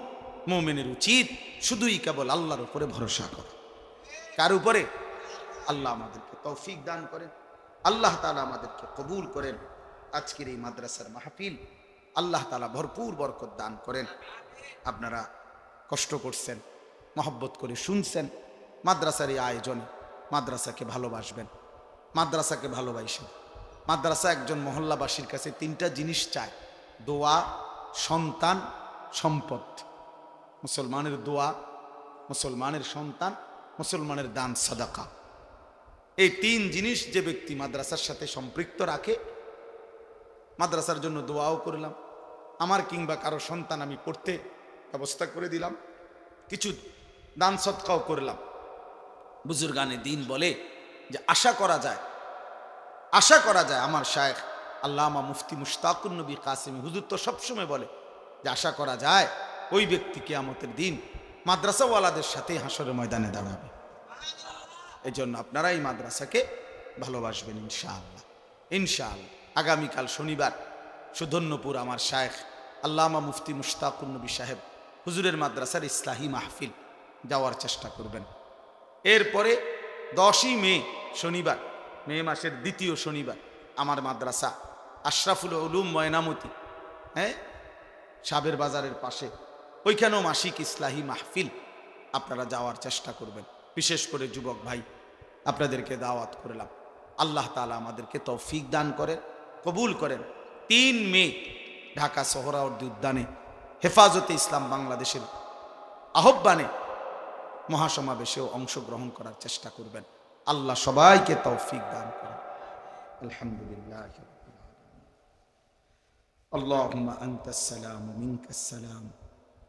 মুমিনের উচিত শুধুই কেবল আল্লাহর উপরে ভরসা করা। কার উপরে? আল্লাহ আমাদেরকে তৌফিক দান করেন, আল্লাহ তাআলা আমাদেরকে কবুল করেন। আজকের এই মাদ্রাসার মাহফিল আল্লাহ তাআলা ভরপুর বরকত দান করেন। আপনারা কষ্ট করছেন, মহব্বত করে শুনছেন মাদ্রাসার এই আয়োজনে। মাদ্রাসাকে ভালোবাসবেন, মাদ্রাসাকে ভালোবাসেন। মাদ্রাসা একজন মহল্লাবাসীর কাছে তিনটা জিনিস চায়: দোয়া, সন্তান, সম্পদ। মুসলমানের দোয়া, মুসলমানের সন্তান, মুসলমানের দান সাদাকা। এই তিন জিনিস যে ব্যক্তি মাদ্রাসার সাথে সম্পৃক্ত রাখে, মাদ্রাসার জন্য দোয়াও করলাম, আমার কিংবা কারো সন্তান আমি পড়তে ব্যবস্থা করে দিলাম, কিছু দান সদকাও করলাম। বুজুর্গানে দিন বলে যে আশা করা যায় আমার শায়েখ আল্লামা মুফতি মুশতাকুন নবী কাসেমি হুজুর তো সবসময় বলে যে আশা করা যায় ওই ব্যক্তি কিয়ামতের দিন মাদ্রাসাওয়ালাদের সাথে হাসরের ময়দানে দাঁড়াবে। এই জন্য আপনারা এই মাদ্রাসাকে ভালোবাসবেন ইনশাআল্লাহ। ইনশাআল্লাহ আগামীকাল শনিবার সুধন্যপুর আমার শায়েখ আল্লামা মুফতি মুশতাকুন নবী সাহেব হুজুরের মাদ্রাসার ইসলাহি মাহফিল যাওয়ার চেষ্টা করবেন। এরপরে 10ই মে শনিবার, মে মাসের দ্বিতীয় শনিবার, আমার মাদ্রাসা আশরাফুল উলুম ময়নামতি, সাবের বাজারের পাশে, ওইখানেও মাসিক ইসলাহি মাহফিল আপনারা যাওয়ার চেষ্টা করবেন। বিশেষ করে যুবক ভাই, আপনাদেরকে দাওয়াত করলাম। আল্লাহ তাআলা আমাদেরকে তৌফিক দান করেন, কবুল করেন। 3 মে ঢাকা সোহরাওয়ার্দী উদ্যানে হেফাজতে ইসলাম বাংলাদেশের আহ্বানে মহাসমাবেশেও অংশগ্রহণ করার চেষ্টা করবেন। আল্লাহ সবাইকে তৌফিক দান করেন। আলহামদুলিল্লাহ। আল্লাহুম্মা আনতাস সালাম ওয়া মিনকাস সালাম,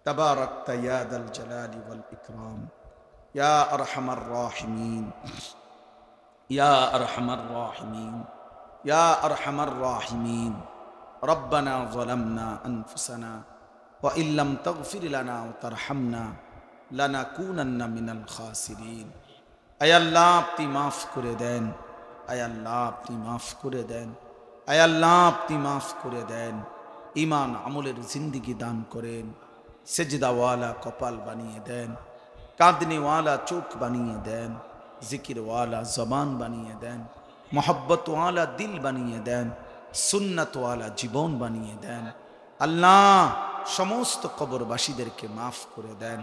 তাবারাকতা ইয়া যাল জালালি ওয়াল ইকরাম, ইয়া আরহামার রাহিমিন, ইয়া আরহামার রাহিমিন, ইয়া আরহামার রাহিমিন। রব্বানা যালামনা আনফুসানা ওয়া ইল্লাম তাগফির লানা ওয়া তারহামনা লানাকুনান্না মিনাল খাসিরিন। আয় আল্লাহ আপনি মাফ করে দেন, আয় আল্লাহ আপনি মাফ করে দেন, আয় আল্লাহ আপনি মাফ করে দেন। ঈমান আমলের জিন্দেগি দান করেন, সেজদাওয়ালা কপাল বানিয়ে দেন, কাঁদনেওয়ালা চোখ বানিয়ে দেন, জিকিরওয়ালা জবান বানিয়ে দেন, মোহব্বতওয়ালা দিল বানিয়ে দেন, সুন্নাতওয়ালা জীবন বানিয়ে দেন। আল্লাহ সমস্ত কবরবাসীদেরকে মাফ করে দেন,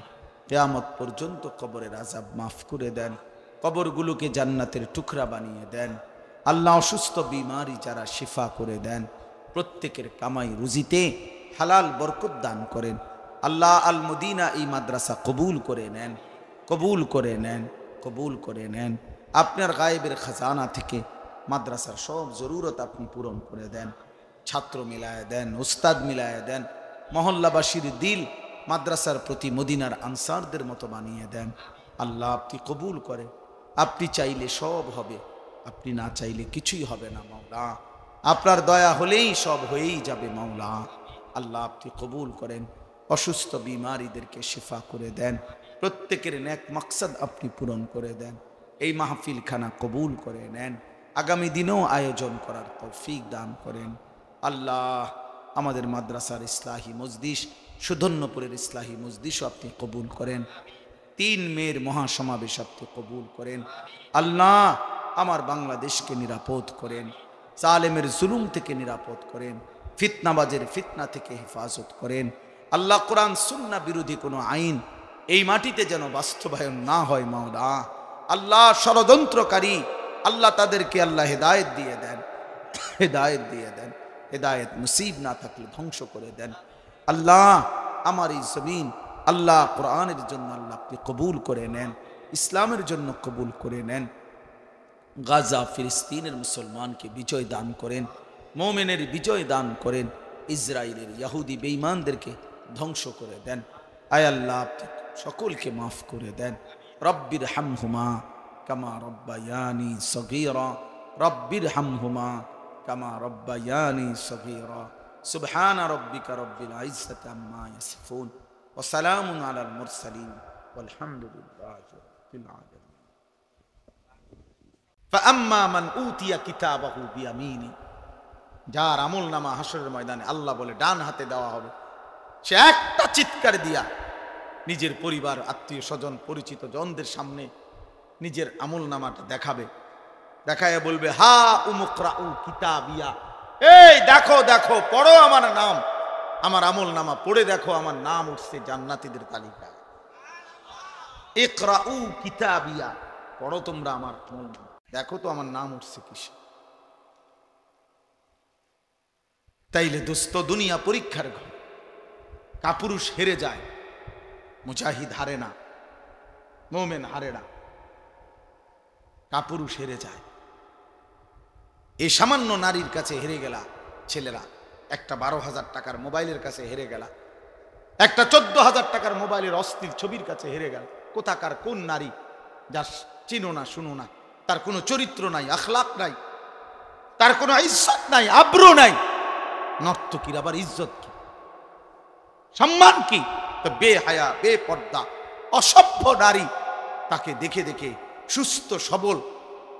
কিয়ামত পর্যন্ত কবরের আযাব মাফ করে দেন, কবরগুলোকে জান্নাতের টুকরা বানিয়ে দেন। আল্লাহ অসুস্থ বিমারি যারা শিফা করে দেন, প্রত্যেকের কামাই রুজিতে হালাল বরকত দান করেন। আল্লাহ আল মদিনা এই মাদ্রাসা কবুল করে নেন, কবুল করে নেন, কবুল করে নেন। আপনার গায়েবের খাজানা থেকে মাদ্রাসার সব জরুরত আপনি পূরণ করে দেন। ছাত্র মিলায় দেন, উস্তাদ মিলায় দেন, মহল্লাবাসীর দিল মাদ্রাসার প্রতি মদিনার আনসারদের মতো বানিয়ে দেন। আল্লাহ আপনি কবুল করেন। আপনি চাইলে সব হবে, আপনি না চাইলে কিছুই হবে না মাওলা। আপনার দয়া হলেই সব হয়েই যাবে মাওলা। আল্লাহ আপনি কবুল করেন। অসুস্থ বিমারীদেরকে শিফা করে দেন, প্রত্যেকের নেক মাকসাদ আপনি পূরণ করে দেন। এই মাহফিলখানা কবুল করে নেন, আগামী দিনেও আয়োজন করার তৌফিক দান করেন। আল্লাহ আমাদের মাদ্রাসার ইসলাহি মজলিস, সুধন্যপুরের ইসলাহি মজলিসও আপনি কবুল করেন। 3 মের মহাসমাবেশ আপনি কবুল করেন। আল্লাহ আমার বাংলাদেশকে নিরাপদ করেন, জালেমের জুলুম থেকে নিরাপদ করেন, ফিতনাবাজের ফিতনা থেকে হেফাজত করেন। আল্লাহ কোরআন সুন্নাহ বিরোধী কোনো আইন এই মাটিতে যেন বাস্তবায়ন না হয় মাওলা। আল্লাহ ষড়যন্ত্রকারী আল্লাহ তাদেরকে আল্লাহ হেদায়েত দিয়ে দেন, হেদায়েত দিয়ে দেন। হেদায়েত নসিব না থাকলে ধ্বংস করে দেন। আল্লাহ আমার এই জমিন আল্লাহ কোরআনের জন্য আল্লাহ আপনি কবুল করে নেন, ইসলামের জন্য কবুল করে নেন। গাজা ফিলিস্তিনের মুসলমানকে বিজয় দান করেন, মোমেনের বিজয় দান করেন, ইসরায়েলের ইহুদি বেঈমানদেরকে ধ্বংস করে দেন। আয় আল্লাহ আপনি সকলকে মাফ করে দেন। রব্বির হামহুমা কামা রব্বায়ানি সগীরা, রব্বির হামহুমা কামা রব্বায়ানি সগীরা। সুবহানা রব্বিকা রব্বিল ইজ্জাতি আম্মা ইয়াসিফুন ওয়া সালামুন আলাল মুরসালিন ওয়ালহামদুলিল্লাহি রাব্বিল আলামিন। فأما من أوتي كتابه بيمينه যার আমল নামা হাসরের ময়দানে আল্লাহ বলে ডান হাতে দেওয়া হবে, সে একটা চিৎকার দিয়া নিজের পরিবার, আত্মীয় স্বজন, পরিচিত জনদের সামনে নিজের আমল নামাটা দেখাবে, দেখায় বলবে হা উমুকরাউ কিতাবিয়া, এই দেখো দেখো পড়ো আমার নাম, আমার আমল নামা পড়ে দেখো আমার নাম উঠছে জান্নাতীদের তালিকায়। ইকরাউ কিতাবিয়া, পড়ো তোমরা আমার আমল নামা, দেখো তো আমার নাম উঠছে কিসে। তাইলে দোস্ত দুনিয়া পরীক্ষার ঘর, কাপুরুষ হেরে যায়, মুজাহিদ হারে না, মোমেন হারে না, কাপুরুষ হেরে যায়। এই সামান্য নারীর কাছে হেরে গেলা ছেলেরা, একটা 12,000 টাকার মোবাইলের কাছে হেরে গেলা, একটা 14,000 টাকার মোবাইলের অস্থির ছবির কাছে হেরে গেল। কোথাকার কোন নারী, যার চিনো না শুনো না, তার কোনো চরিত্র নাই, আখলাক নাই, তার কোনো ইজ্জত নাই, আব্রু নাই। নর্তকীর আবার ইজ্জত কি, সম্মান কি? তো বেহায়া, বেপর্দা, অসভ্য নারী, তাকে দেখে দেখে সুস্থ সবল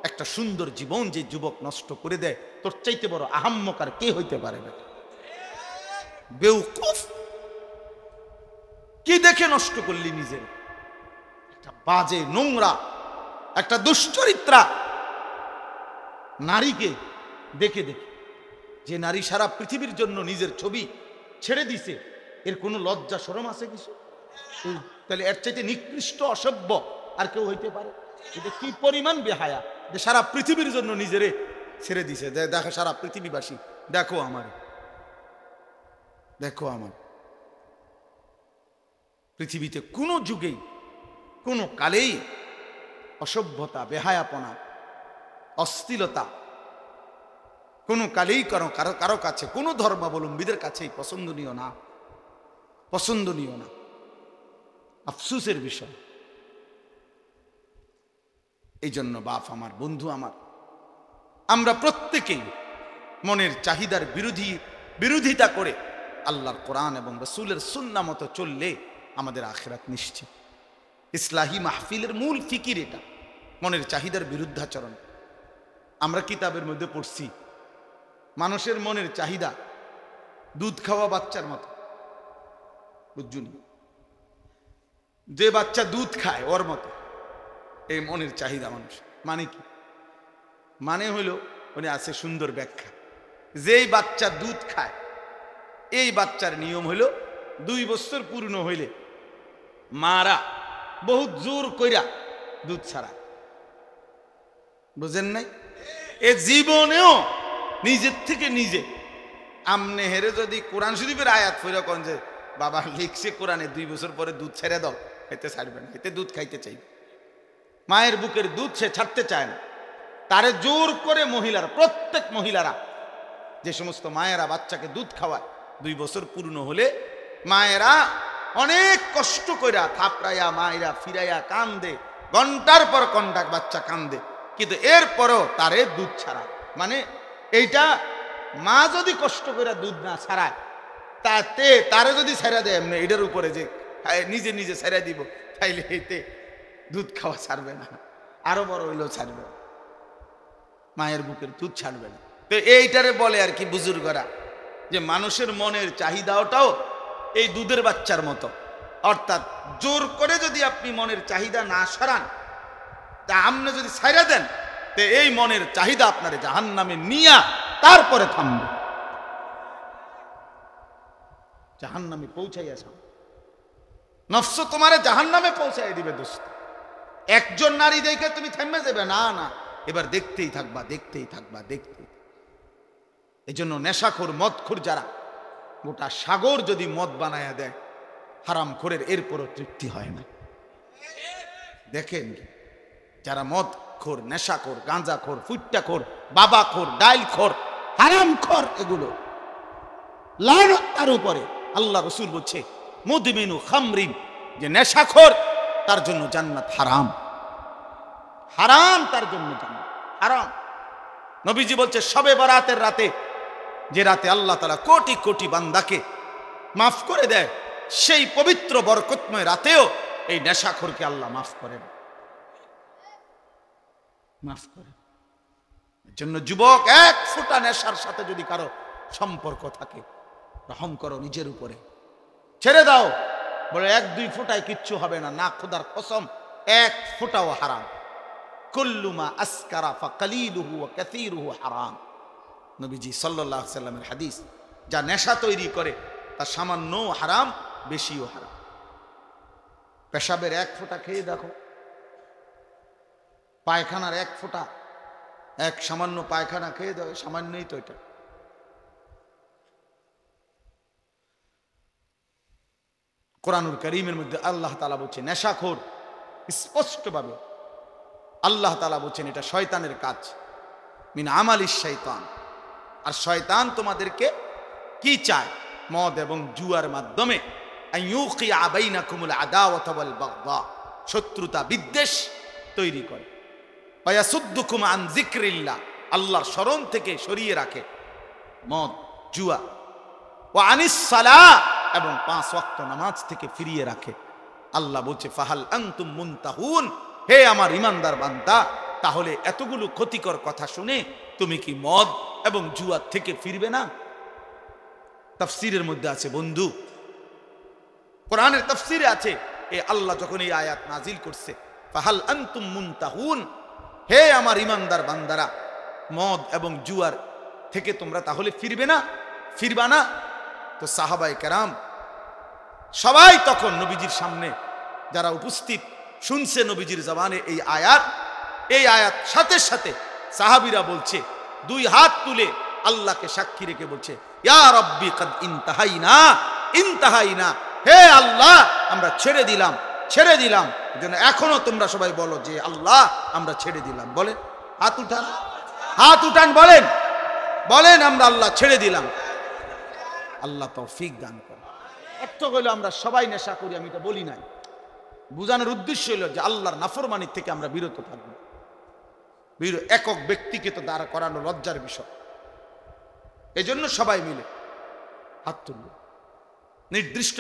একটা সুন্দর জীবন যে যুবক নষ্ট করে দেয়, তোর চাইতে বড় আহাম্মক আর কে হইতে পারে না? বেউকুফ, কি দেখে নষ্ট করলি নিজের? একটা বাজে, নোংরা, একটা দুশ্চরিত্রা নারীকে দেখে দেখে, যে নারী সারা পৃথিবীর জন্য নিজের ছবি ছেড়ে দিছে, এর কোনো লজ্জা শরম আছে কিছু? তাহলে এর চাইতে নিকৃষ্ট অসভ্য আর কেউ হইতে পারে? এটা কি পরিমাণ বেহায়া যে সারা পৃথিবীর জন্য নিজেরে ছেড়ে দিছে। দেখো সারা পৃথিবীবাসী, দেখো আমার, দেখো আমার। পৃথিবীতে কোনো যুগেই কোনো কালেই অসভ্যতা, বেহায়াপনা, অশ্লীলতা কোনো কালেই কারো কারো কাছে, কোনো ধর্মাবলম্বীদের কাছেই পছন্দনীয় না, পছন্দনীয় না। আফসোসের বিষয়। এই জন্য বাপ আমার, বন্ধু আমার, আমরা প্রত্যেকেই মনের চাহিদার বিরোধিতা করে আল্লাহর কোরআন এবং রাসূলের সুন্নাহ মতো চললে আমাদের আখিরাত নিশ্চিত। ইসলাহি মাহফিলের মূল ফিকির এটা, মনের চাহিদার বিরুদ্ধাচরণ। আমরা কিতাবের মধ্যে পড়ছি মানুষের মনের চাহিদা দুধ খাওয়া বাচ্চার মতো, বুঝুন, যে বাচ্চা দুধ খায় ওর মতো এই মনের চাহিদা মানুষ। মানে কি? মানে হইল, মানে আছে সুন্দর ব্যাখ্যা, যেই বাচ্চা দুধ খায় এই বাচ্চার নিয়ম হইল 2 বছর পূর্ণ হইলে মারা বহুত জোর কইরা দুধ ছাড়া, বুঝেন নাই? এ জীবনেও নিজের থেকে নিজে আমনে হেরে যদি কোরআন শরীফের আয়াত ফিরে কোন যে বাবা লিখছে কোরআনে 2 বছর পরে দুধ ছেড়ে দাও, এতে ছাড়বে না, এতে দুধ খাইতে চাইবে। মায়ের বুকের দুধ সে ছাড়তে চায় না, তারে জোর করে মহিলারা, প্রত্যেক মহিলারা, যে সমস্ত মায়েরা বাচ্চাকে দুধ খাওয়ায় 2 বছর পূর্ণ হলে মায়েরা অনেক কষ্ট কইরা থাপড়াইয়া মায়েরা ফিরাইয়া কান্দে, ঘন্টার পর ঘন্টা বাচ্চা কান্দে, কিন্তু এরপরও তারে দুধ ছাড়া। মানে এইটা মা যদি কষ্ট করে দুধ না ছাড়ায়, তাতে তারে যদি ছেড়া দেয় এমনি এটার উপরে যে নিজে নিজে ছেড়া দিব, তাইলে এতে দুধ খাওয়া ছাড়বে না, আরো বড় হইলেও ছাড়বে, মায়ের বুকের দুধ ছাড়বে না। তো এইটারে বলে আর কি বুজুর্গরা, যে মানুষের মনের চাহিদাটাও এই দুধের বাচ্চার মতো। অর্থাৎ জোর করে যদি আপনি মনের চাহিদা না সরান, তা আপনি যদি ছাইরা দেন, তো এই মনের চাহিদা আপনার জাহান্নামে নিয়া তারপরে থামবে, জাহান্নামে পৌঁছাইয়া যাও, নফস তোমারে জাহান্নামে পৌঁছাই দিবে। দোস্ত, একজন নারী দেখে তুমি থেমে যাবে না, না, এবার দেখতেই থাকবা, দেখতেই থাকবা, দেখতেই। এই জন্য নেশাখোর, মদখোর যারা, গোটা সাগর যদি মদ বানায়া দেয় হারামখোরের, এরপরও তৃপ্তি হয় না। দেখেন যারা মদখোর, নেশাখোর, গাঁজাখোর, ফুট্টাখোর, বাবাখোর, ডাইলখোর, হারামখোর, এগুলো লানত তার উপরে। আল্লাহ রাসূল বলছে মুদমিনু খামরিন, যে নেশাখোর তার জন্য জান্নাত হারাম, হারাম, তার জন্য জান্নাত হারাম। নবীজি বলছে শবে বরাতের রাতে, যে রাতে আল্লাহ তাআলা কোটি কোটি বান্দাকে মাফ করে দেয়, সেই পবিত্র বরকতময় রাতেও এই নেশাখোরকে আল্লাহ মাফ করেন, মাফ করেন। জন্য যুবক, এক ফোঁটা নেশার সাথে যদি কারো সম্পর্ক থাকে, রহম করো নিজের উপরে, ছেড়ে দাও। বলে 1-2 ফোঁটায় কিচ্ছু হবে না, না খোদার কসম, 1 ফোঁটাও হারাম। কুল্লু মা আসকারা ফাকালিলুহু ওয়া কাসীরুহু হারাম। নবীজি সাল্লাল্লাহু আলাইহি সাল্লামের হাদিস, যা নেশা তৈরি করে তা সামান্য হারাম, বেশিও হারাম। পেশাবের 1 ফোঁটা খেয়ে দেখো, পায়খানার 1 ফোঁটা, এক সামান্য পায়খানা খেয়ে দেবে, সামান্যই তো এটা। কোরআনুল কারীমের মধ্যে আল্লাহ তাআলা বলছেন নেশাখোর, স্পষ্টভাবে আল্লাহ তাআলা বলছেন এটা শয়তানের কাজ, মিন আমালিশ শয়তান। আর শয়তান তোমাদেরকে কি চায়? মদ এবং জুয়ার মাধ্যমে আইয়ুকিয়া বাইনাকুমুল আদাওয়াতা ওয়াল বাগদা, শত্রুতা বিদ্বেষ তৈরি করে। ওয়ায়াসুদ্দুকুম আন যিকরিল্লাহ, আল্লাহর স্মরণ থেকে সরিয়ে রাখে মদ জুয়া। ওয়া আনিস সালাহ, এবং 5 ওয়াক্ত নামাজ থেকে ফিরিয়ে রাখে। আল্লাহ বলছে ফাহাল আনতুম মুনতাহুন, হে আমার ইমানদার বান্দা, তাহলে এতগুলো ক্ষতিকর কথা শুনে তুমি কি মদ এবং জুয়া থেকে ফিরবে না? তাফসীরের মধ্যে আছে বন্ধু, কোরআনের তাফসীরে আছে, এ আল্লাহ যখন এই আয়াত নাজিল করছে ফাহাল আনতুম মুনতাহুন, হে আমার ইমানদার বান্দারা, মদ এবং জুয়ার থেকে তোমরা তাহলে ফিরবে না, ফিরবা না? তো সাহাবায়ে কেরাম সবাই তখন নবীজির সামনে যারা উপস্থিত শুনছে নবীজির জবানে এই আয়াত সাথে সাথে সাহাবীরা বলছে, 2 হাত তুলে আল্লাহকে সাক্ষী রেখে বলছে, ইয়া রাব্বি কাদ ইনতাহাইনা ইনতাহাইনা, হে আল্লাহ আমরা ছেড়ে দিলাম ছেড়ে দিলাম। এজন্য এখনো তোমরা সবাই বলো যে আল্লাহ আমরা ছেড়ে দিলাম। বলেন, হাত উঠান, হাত উঠান, বলেন বলেন আমরা আল্লাহ ছেড়ে দিলাম। আল্লাহ তৌফিক দান করে। অর্থ হলো আমরা সবাই নেশা করি, আমি এটা বলি নাই। বুঝানোর উদ্দেশ্য হলো যে আল্লাহর নাফরমানির থেকে আমরা বিরত থাকব। একক ব্যক্তিকে তো দাঁড়া করানো লজ্জার বিষয়, এজন্য সবাই মিলে হাত তুলব। নির্দিষ্ট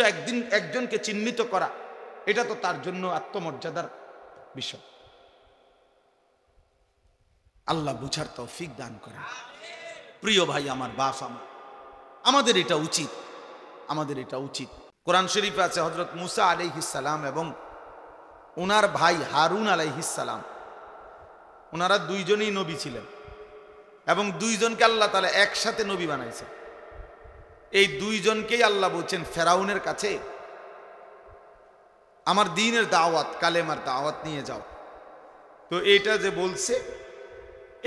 একজনকে চিহ্নিত করা, এটা তো তার জন্য আত্মমর্যাদার বিষয়। আল্লাহ বুঝার তৌফিক দান করে। প্রিয় ভাই আমার, বাপ আমার, আমাদের এটা উচিত, আমাদের এটা উচিত। কোরআন শরীফে আছে হযরত মুসা আলাইহিস সালাম এবং ওনার ভাই হারুন আলাইহিস সালাম, ওনারা 2 জনই নবী ছিলেন এবং 2 জনকে আল্লাহ তাআলা একসাথে নবী বানাইছে। এই 2 জনকেই আল্লাহ বলছেন ফেরাউনের কাছে আমার দ্বীনের দাওয়াত, কালেমার দাওয়াত নিয়ে যাও। তো এটা যে বলছে,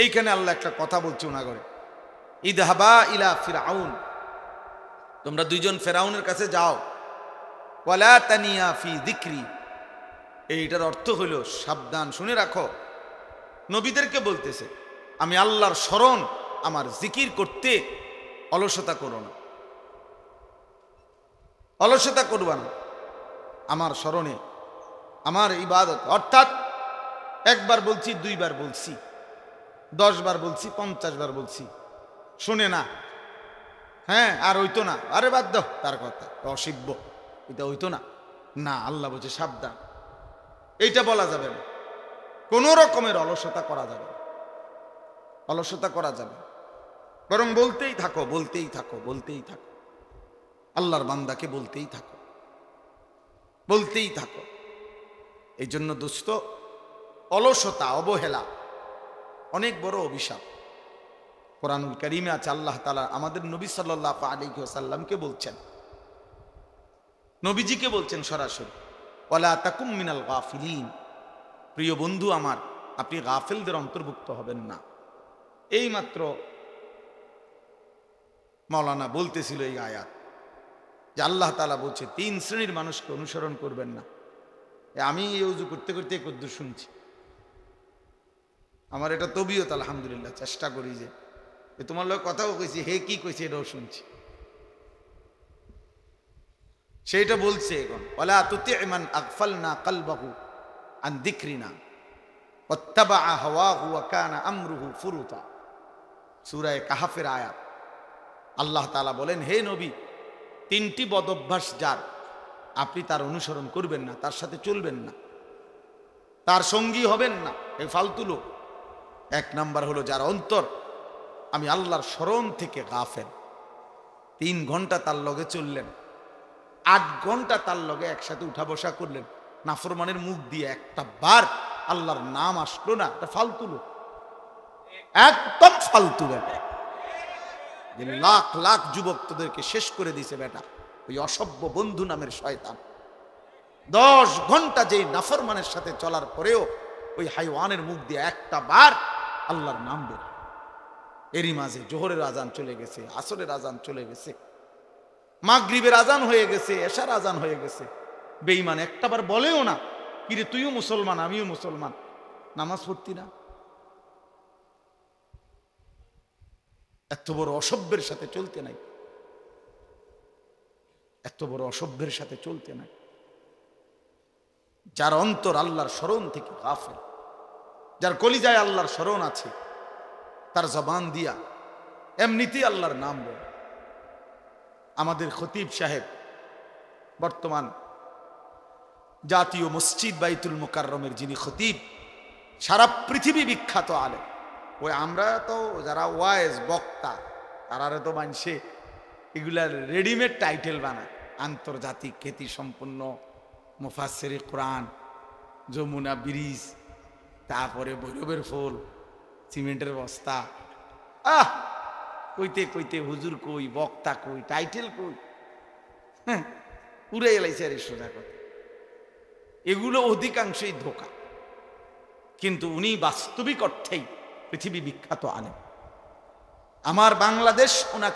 এইখানে আল্লাহ একটা কথা বলছে ওনাগরে, ইদহাবা ইলা ফিরআউন, তোমরা 2 জন ফেরাউনের কাছে যাও, ওয়ালা তানিয়া ফি যিকরি। এইটার অর্থ হলো সাবধান, শুনে রাখো, নবীদেরকে বলতেছে আমি আল্লাহর স্মরণ, আমার জিকির করতে অলসতা করো না, অলসতা করবা না আমার স্মরণে, আমার ইবাদত। অর্থাৎ 1 বার বলছি, 2 বার বলছি, 10 বার বলছি, 50 বার বলছি, শুনে না, হ্যাঁ আর হইতো না, আরে বাদ দাও তার কথা, অসিব্য, এটা হইতো না। না, আল্লাহ বলছে সাবধান, এইটা বলা যাবে না, কোন রকমের অলসতা করা যাবে না, অলসতা করা যাবে, বরং বলতেই থাকো বলতেই থাকো বলতেই থাকো, আল্লাহর বান্দাকে বলতেই থাকো বলতেই থাকো। এই জন্য দোস্ত, অলসতা, অবহেলা অনেক বড় অভিশাপ। কোরআনুল কারীমে আছে আল্লাহ তাআলা আমাদের নবী সাল্লাল্লাহু আলাইহি ওয়াসাল্লামকে বলছেন, নবীজিকে বলছেন সরাসরি, ওয়ালা তাকুম মিনাল গাফিলিন, প্রিয় বন্ধু আমার, আপনি গাফিলদের অন্তর্ভুক্ত হবেন না। এইমাত্র মাওলানা বলতেছিল এই আয়াত যে আল্লাহ তাআলা বলছে 3 শ্রেণীর মানুষকে অনুসরণ করবেন না। আমি এই ওযু করতে করতে কদ্দুর শুনছি, আমার এটা তবিয়ত, আলহামদুলিল্লাহ, চেষ্টা করি যে তোমার লোক কথাও কইছি, হে কি কইছে এটাও শুনছি। সেইটা বলছে এখন, ওয়ালা তুতি' মান আগফালনা কলবাহু আন যিকরিনা ওয়াত্তাবা হাওয়াহু ওয়া কানা আমরুহু ফুরুতা। সূরা কাহফের আয়াত। আল্লাহ তাআলা বলেন, হে নবী, 3টি বদ অভ্যাস যার, আপনি তার অনুসরণ করবেন না, তার সাথে চলবেন না, তার সঙ্গী হবেন না, এই ফালতু লোক। 1 নাম্বার হলো যার অন্তর আমি আল্লাহর স্মরণ থেকে গাফেল। 3 ঘন্টা তার লগে চললেন, 8 ঘন্টা তার লগে একসাথে উঠা বসা করলেন, নাফরমানের মুখ দিয়ে একটা বার আল্লাহর নাম আসলো না। এটা ফালতু লোক, একদম ফালতু বেটা। যে লাখ লাখ যুবক তোদেরকে শেষ করে দিছে বেটা, ওই অসভ্য বন্ধু নামের শয়তান। 10 ঘন্টা যেই নাফরমানের সাথে চলার পরেও ওই হাইওয়ানের মুখ দিয়ে একটা বার আল্লাহর নাম বের। এরই মাঝে জোহরের আজান চলে গেছে, আসরের আজান চলে গেছে, মাগরিবের আজান হয়ে গেছে, এশার আজান হয়ে গেছে। বেঈমান একটাবার বলেও না, কিরে তুইও মুসলমান আমিও মুসলমান, নামাজ পড়তি না? এত বড় অসভ্যের সাথে চলতে নাই, এত বড় অসভ্যের সাথে চলতে নাই। যার অন্তর আল্লাহর স্মরণ থেকে গাফেল, যার কলিজায় আল্লাহর স্মরণ আছে, তার জবান দিয়া এমনিতেই আল্লাহর নাম বলে। আমাদের খতিব সাহেব বর্তমান জাতীয় মসজিদ বাইতুল মুকাররমের যিনি খতিব, সারা পৃথিবী বিখ্যাত আলেম। ওই আমরা তো যারা ওয়াইজ বক্তা, তারা তো মানছে এগুলার রেডিমেড টাইটেল বানায়, আন্তর্জাতিক খ্যাতি সম্পন্ন মুফাসসিরে কোরআন, যমুনা ব্রিজ, তারপরে ভৈরবের ফুল, সিমেন্টের বস্তা। কইতে কইতে হুজুর কই, বক্তা কই, টাইটেল কই, হ্যাঁ পুরে এলাইছে আর সোজা কথা। এগুলো অধিকাংশই ধোঁকা, কিন্তু উনি বাস্তবিক অর্থেই পৃথিবী বিখ্যাত আলেম। আমার বাংলাদেশ ওনাকে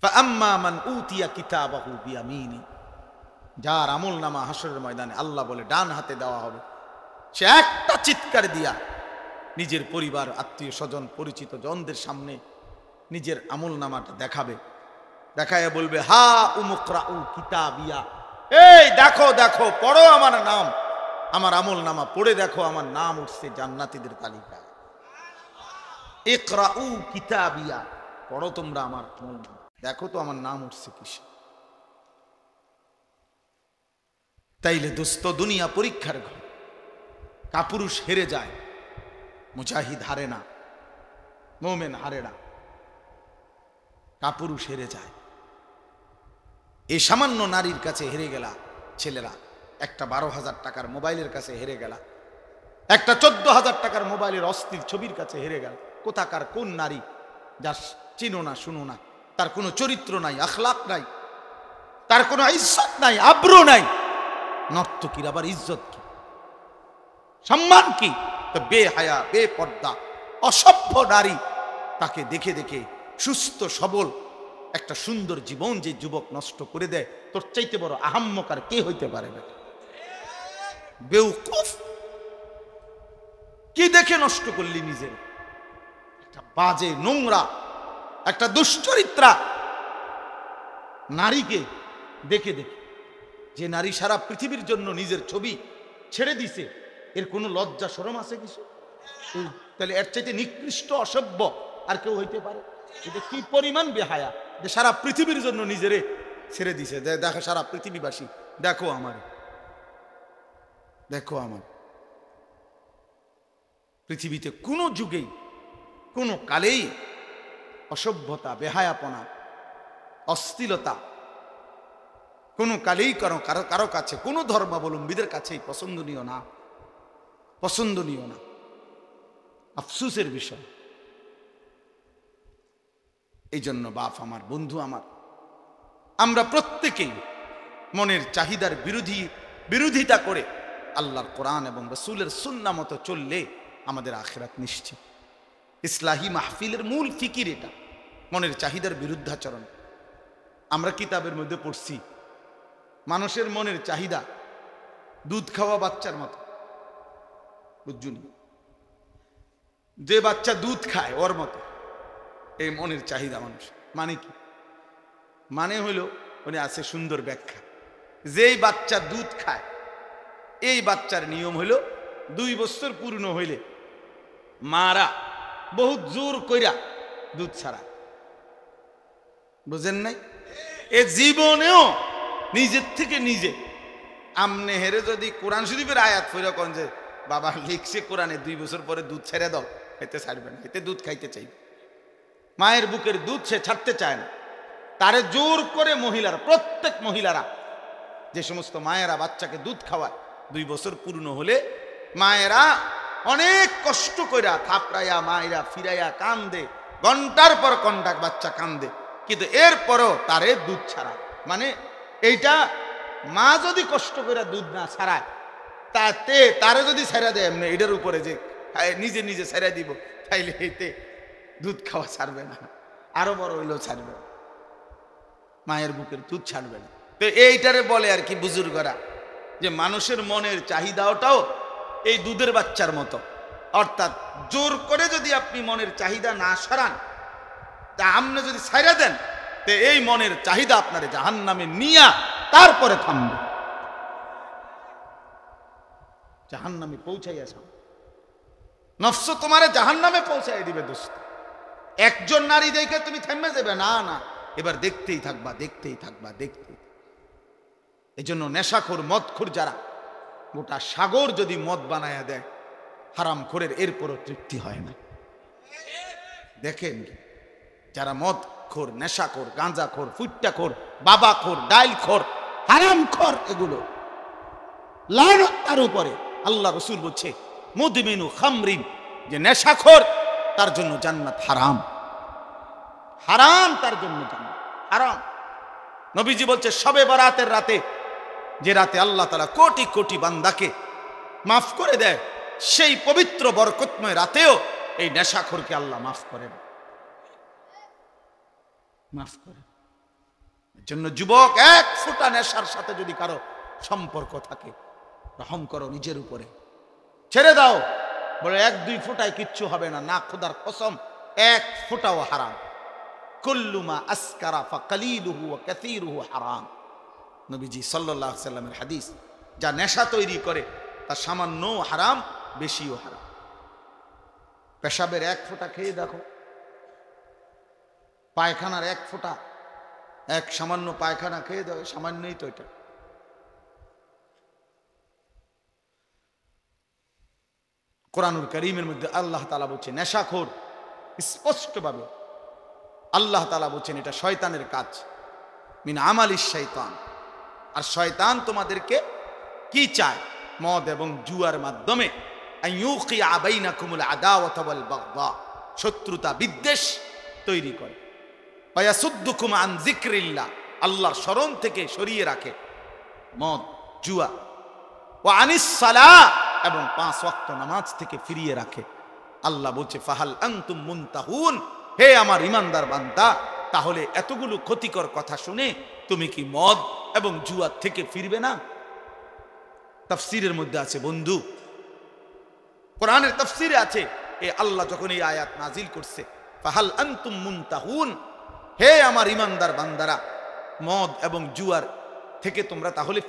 ফাআম্মা মান উতিয়া কিতাবাহু বিয়ামিনি, যার আমলনামা হাসরের ময়দানে আল্লাহ বলে ডান হাতে দেওয়া হবে, সে একটা চিৎকার দিয়া নিজের পরিবার, আত্মীয় স্বজন, পরিচিত জনদের সামনে নিজের আমলনামাটা দেখাবে। দেখায় বলবে, হা উমুকরাউ কিতাবিয়া, এই দেখো দেখো, পড়ো আমার নাম, আমার আমলনামা পড়ে দেখো, আমার নাম উঠছে জান্নাতীদের তালিকায়। ইকরাউ কিতাবিয়া, পড়ো তোমরা আমার আমলনামা, দেখো তো আমার নাম উঠছে কিসে। তাইলে দোস্ত, দুনিয়া পরীক্ষার ঘর। কাপুরুষ হেরে যায়, মুজাহিদ হারে না, মোমেন হারে না, কাপুরুষ হেরে যায়। এই সামান্য নারীর কাছে হেরে গেলা ছেলেরা, একটা 12,000 টাকার মোবাইলের কাছে হেরে গেলা, একটা 14,000 টাকার মোবাইলের অস্থির ছবির কাছে হেরে গেল। কোথাকার কোন নারী, যার চিনো না, শুনো না, তার কোনো চরিত্র নাই, আখলাক নাই, তার কোনো ইজ্জত নাই, আব্রু নাই। নর্তকীর আবার ইজ্জত কি, সম্মান কি? তো বেহায়া, বেপর্দা, অসভ্য নারী, তাকে দেখে দেখে সুস্থ সবল একটা সুন্দর জীবন যে যুবক নষ্ট করে দেয়, তোর চাইতে বড় আহাম্মক আর কে হইতে পারে না? বেউকুফ, কি দেখে নষ্ট করলি নিজের? একটা বাজে, নোংরা, একটা দুশ্চরিত্রা নারীকে দেখে দেখে, যে নারী সারা পৃথিবীর জন্য নিজের ছবি ছেড়ে দিছে, এর কোনো লজ্জা শরম আছে কিছু? তাহলে এর চাইতে নিকৃষ্ট, অসভ্য আর কেউ হইতে পারে? এটা কি পরিমাণ বেহায়া, যে সারা পৃথিবীর জন্য নিজেরে ছেড়ে দিছে। দেখো সারা পৃথিবীবাসী, দেখো আমার, দেখো আমার। পৃথিবীতে কোনো যুগেই, কোনো কালেই অসভ্যতা, বেহায়াপনা, অশ্লীলতা কোনো কালেই কারো কারো কাছে, কোনো ধর্মাবলম্বীদের কাছেই পছন্দনীয় না, পছন্দনীয় না। আফসোসের বিষয়। এই জন্য বাপ আমার, বন্ধু আমার, আমরা প্রত্যেকেই মনের চাহিদার বিরোধিতা করে আল্লাহর কোরআন এবং রাসূলের সুন্নাহ মতো চললে আমাদের আখিরাত নিশ্চিত। ইসলাহি মাহফিলের মূল ফিকির এটা, মনের চাহিদার বিরুদ্ধাচরণ। আমরা কিতাবের মধ্যে পড়ছি, মানুষের মনের চাহিদা দুধ খাওয়া বাচ্চার মতো, বুঝুন, যে বাচ্চা দুধ খায় ওর মতো এই মনের চাহিদা মানুষ। মানে কি? মানে হইল, উনি আছে সুন্দর ব্যাখ্যা, যেই বাচ্চা দুধ খায়, এই বাচ্চার নিয়ম হইল 2 বছর পূর্ণ হইলে মারা বহুত জোর কইরা দুধ ছাড়া। বুঝেন নাই? এ জীবনেও নিজের থেকে নিজে আমনে হেরে যদি কোরআন শরীফের আয়াত ফিরে কোন যে বাবা লিখছে কোরআনে 2 বছর পরে দুধ ছেড়ে দাও, এতে ছাড়বে না, এতে দুধ খাইতে চাইবে। মায়ের বুকের দুধ সে ছাড়তে চায় না, তারে জোর করে মহিলারা, প্রত্যেক মহিলারা, যে সমস্ত মায়েরা বাচ্চাকে দুধ খাওয়ায়, 2 বছর পূর্ণ হলে মায়েরা অনেক কষ্ট কইরা থাপড়াইয়া, মায়েরা ফিরাইয়া কান্দে, ঘন্টার পর ঘন্টা বাচ্চা কান্দে, কিন্তু এরপরও তারে দুধ ছাড়ায়। মানে এইটা মা যদি কষ্ট করে দুধ না ছাড়ায়, তাতে তারে যদি ছেড়ে দেয় এমনি এটার উপরে যে নিজে নিজে ছেড়ে দিব, তাইলে এতে দুধ খাওয়া ছাড়বে না, আরো বড় হইলেও ছাড়বে, মায়ের বুকের দুধ ছাড়বে না। তো এইটারে বলে আর কি বুজুর্গরা, যে মানুষের মনের চাহিদাটাও এই দুধের বাচ্চার মতো। অর্থাৎ জোর করে যদি আপনি মনের চাহিদা না সারান, তা আপনি যদি ছাইরা দেন, তো এই মনের চাহিদা আপনারে জাহান্নামে নিয়া তারপরে থামবে, জাহান্নামে পৌঁছাইয়া যাও। নফস তোমারে জাহান্নামে পৌঁছাই দিবে দোস্ত। একজন নারী দেখে তুমি থেমে যাবে না, না, এবার দেখতেই থাকবা, দেখতেই থাকবা, দেখতেই। এই জন্য নেশাখোর, মদখোর যারা, গোটা সাগর যদি মদ বানায়া দেয় হারাম খোরের, এরপরও তৃপ্তি হয় না। দেখেন যারা মদখোর, নেশাখোর, গাঁজাখোর, ফুট্টাখোর, বাবাখোর, ডাইলখোর, হারামখোর, এগুলো লানত তার উপরে। আল্লাহ রাসূল বলছে মুদমিনু খামরিন, যে নেশাখোর তার জন্য জান্নাত হারাম, হারাম, তার জন্য জান্নাত হারাম। নবীজি বলছে শবে বরাতের রাতে, যে রাতে আল্লাহ তাআলা কোটি কোটি বান্দাকে মাফ করে দেয়, সেই পবিত্র বরকতময় রাতেও এই নেশাখোরকে আল্লাহ মাফ করে না, মাফ করে। জন্য যুবক, এক ফোঁটা নেশার সাথে যদি কারো সম্পর্ক থাকে, রহম করো নিজের উপরে, ছেড়ে দাও। বলে 1-2 ফোঁটায় কিচ্ছু হবে না, না খোদার কসম, 1 ফোঁটাও হারাম। কুল্লু মা আসকারা ফাকালিলুহু ওয়া কাসীরুহু হারাম। নবীজি সাল্লাল্লাহু আলাইহি সাল্লামের হাদিস, যা নেশা তৈরি করে তা সামান্য হারাম, বেশিও হারাম। পেশাবের 1 ফোঁটা খেয়ে দেখো, পায়খানার 1 ফোঁটা, এক সামান্য পায়খানা খেয়ে দাও, সামান্যই তো এটা। কোরআনুল কারীমের মধ্যে আল্লাহ তাআলা বলছেন নেশাখোর, স্পষ্টভাবে আল্লাহ তাআলা বলছেন এটা শয়তানের কাজ, মিন আমালিশ শয়তান। আর শয়তান তোমাদেরকে কি চায়? মদ এবং জুয়ার মাধ্যমে আইয়ুকিয়া বাইনাকুমুল আদাওয়াতা ওয়াল বাগদা, শত্রুতা বিদ্বেষ তৈরি করে। ওয়ায়াসুদ্দুকুম আন যিকরিল্লাহ, আল্লাহর স্মরণ থেকে সরিয়ে রাখে মদ জুয়া। ওয়া আনিস সালাহ, এবং 5 ওয়াক্ত নামাজ থেকে ফিরিয়ে রাখে। আল্লাহ বলছে ফাহাল আনতুম মুনতাহুন, হে আমার ইমানদার বান্দা, তাহলে এতগুলো ক্ষতিকর কথা শুনে তুমি কি মদ এবং জুয়া থেকে ফিরবে না? তাফসীরের মধ্যে আছে বন্ধু, কোরআনের তাফসীরে আছে, এ আল্লাহ যখন এই আয়াত নাজিল করছে ফাহাল আনতুম মুনতাহুন, হে আমার ইমানদার বান্দারা, মদ এবং জুয়ার থেকে তোমরা তাহলে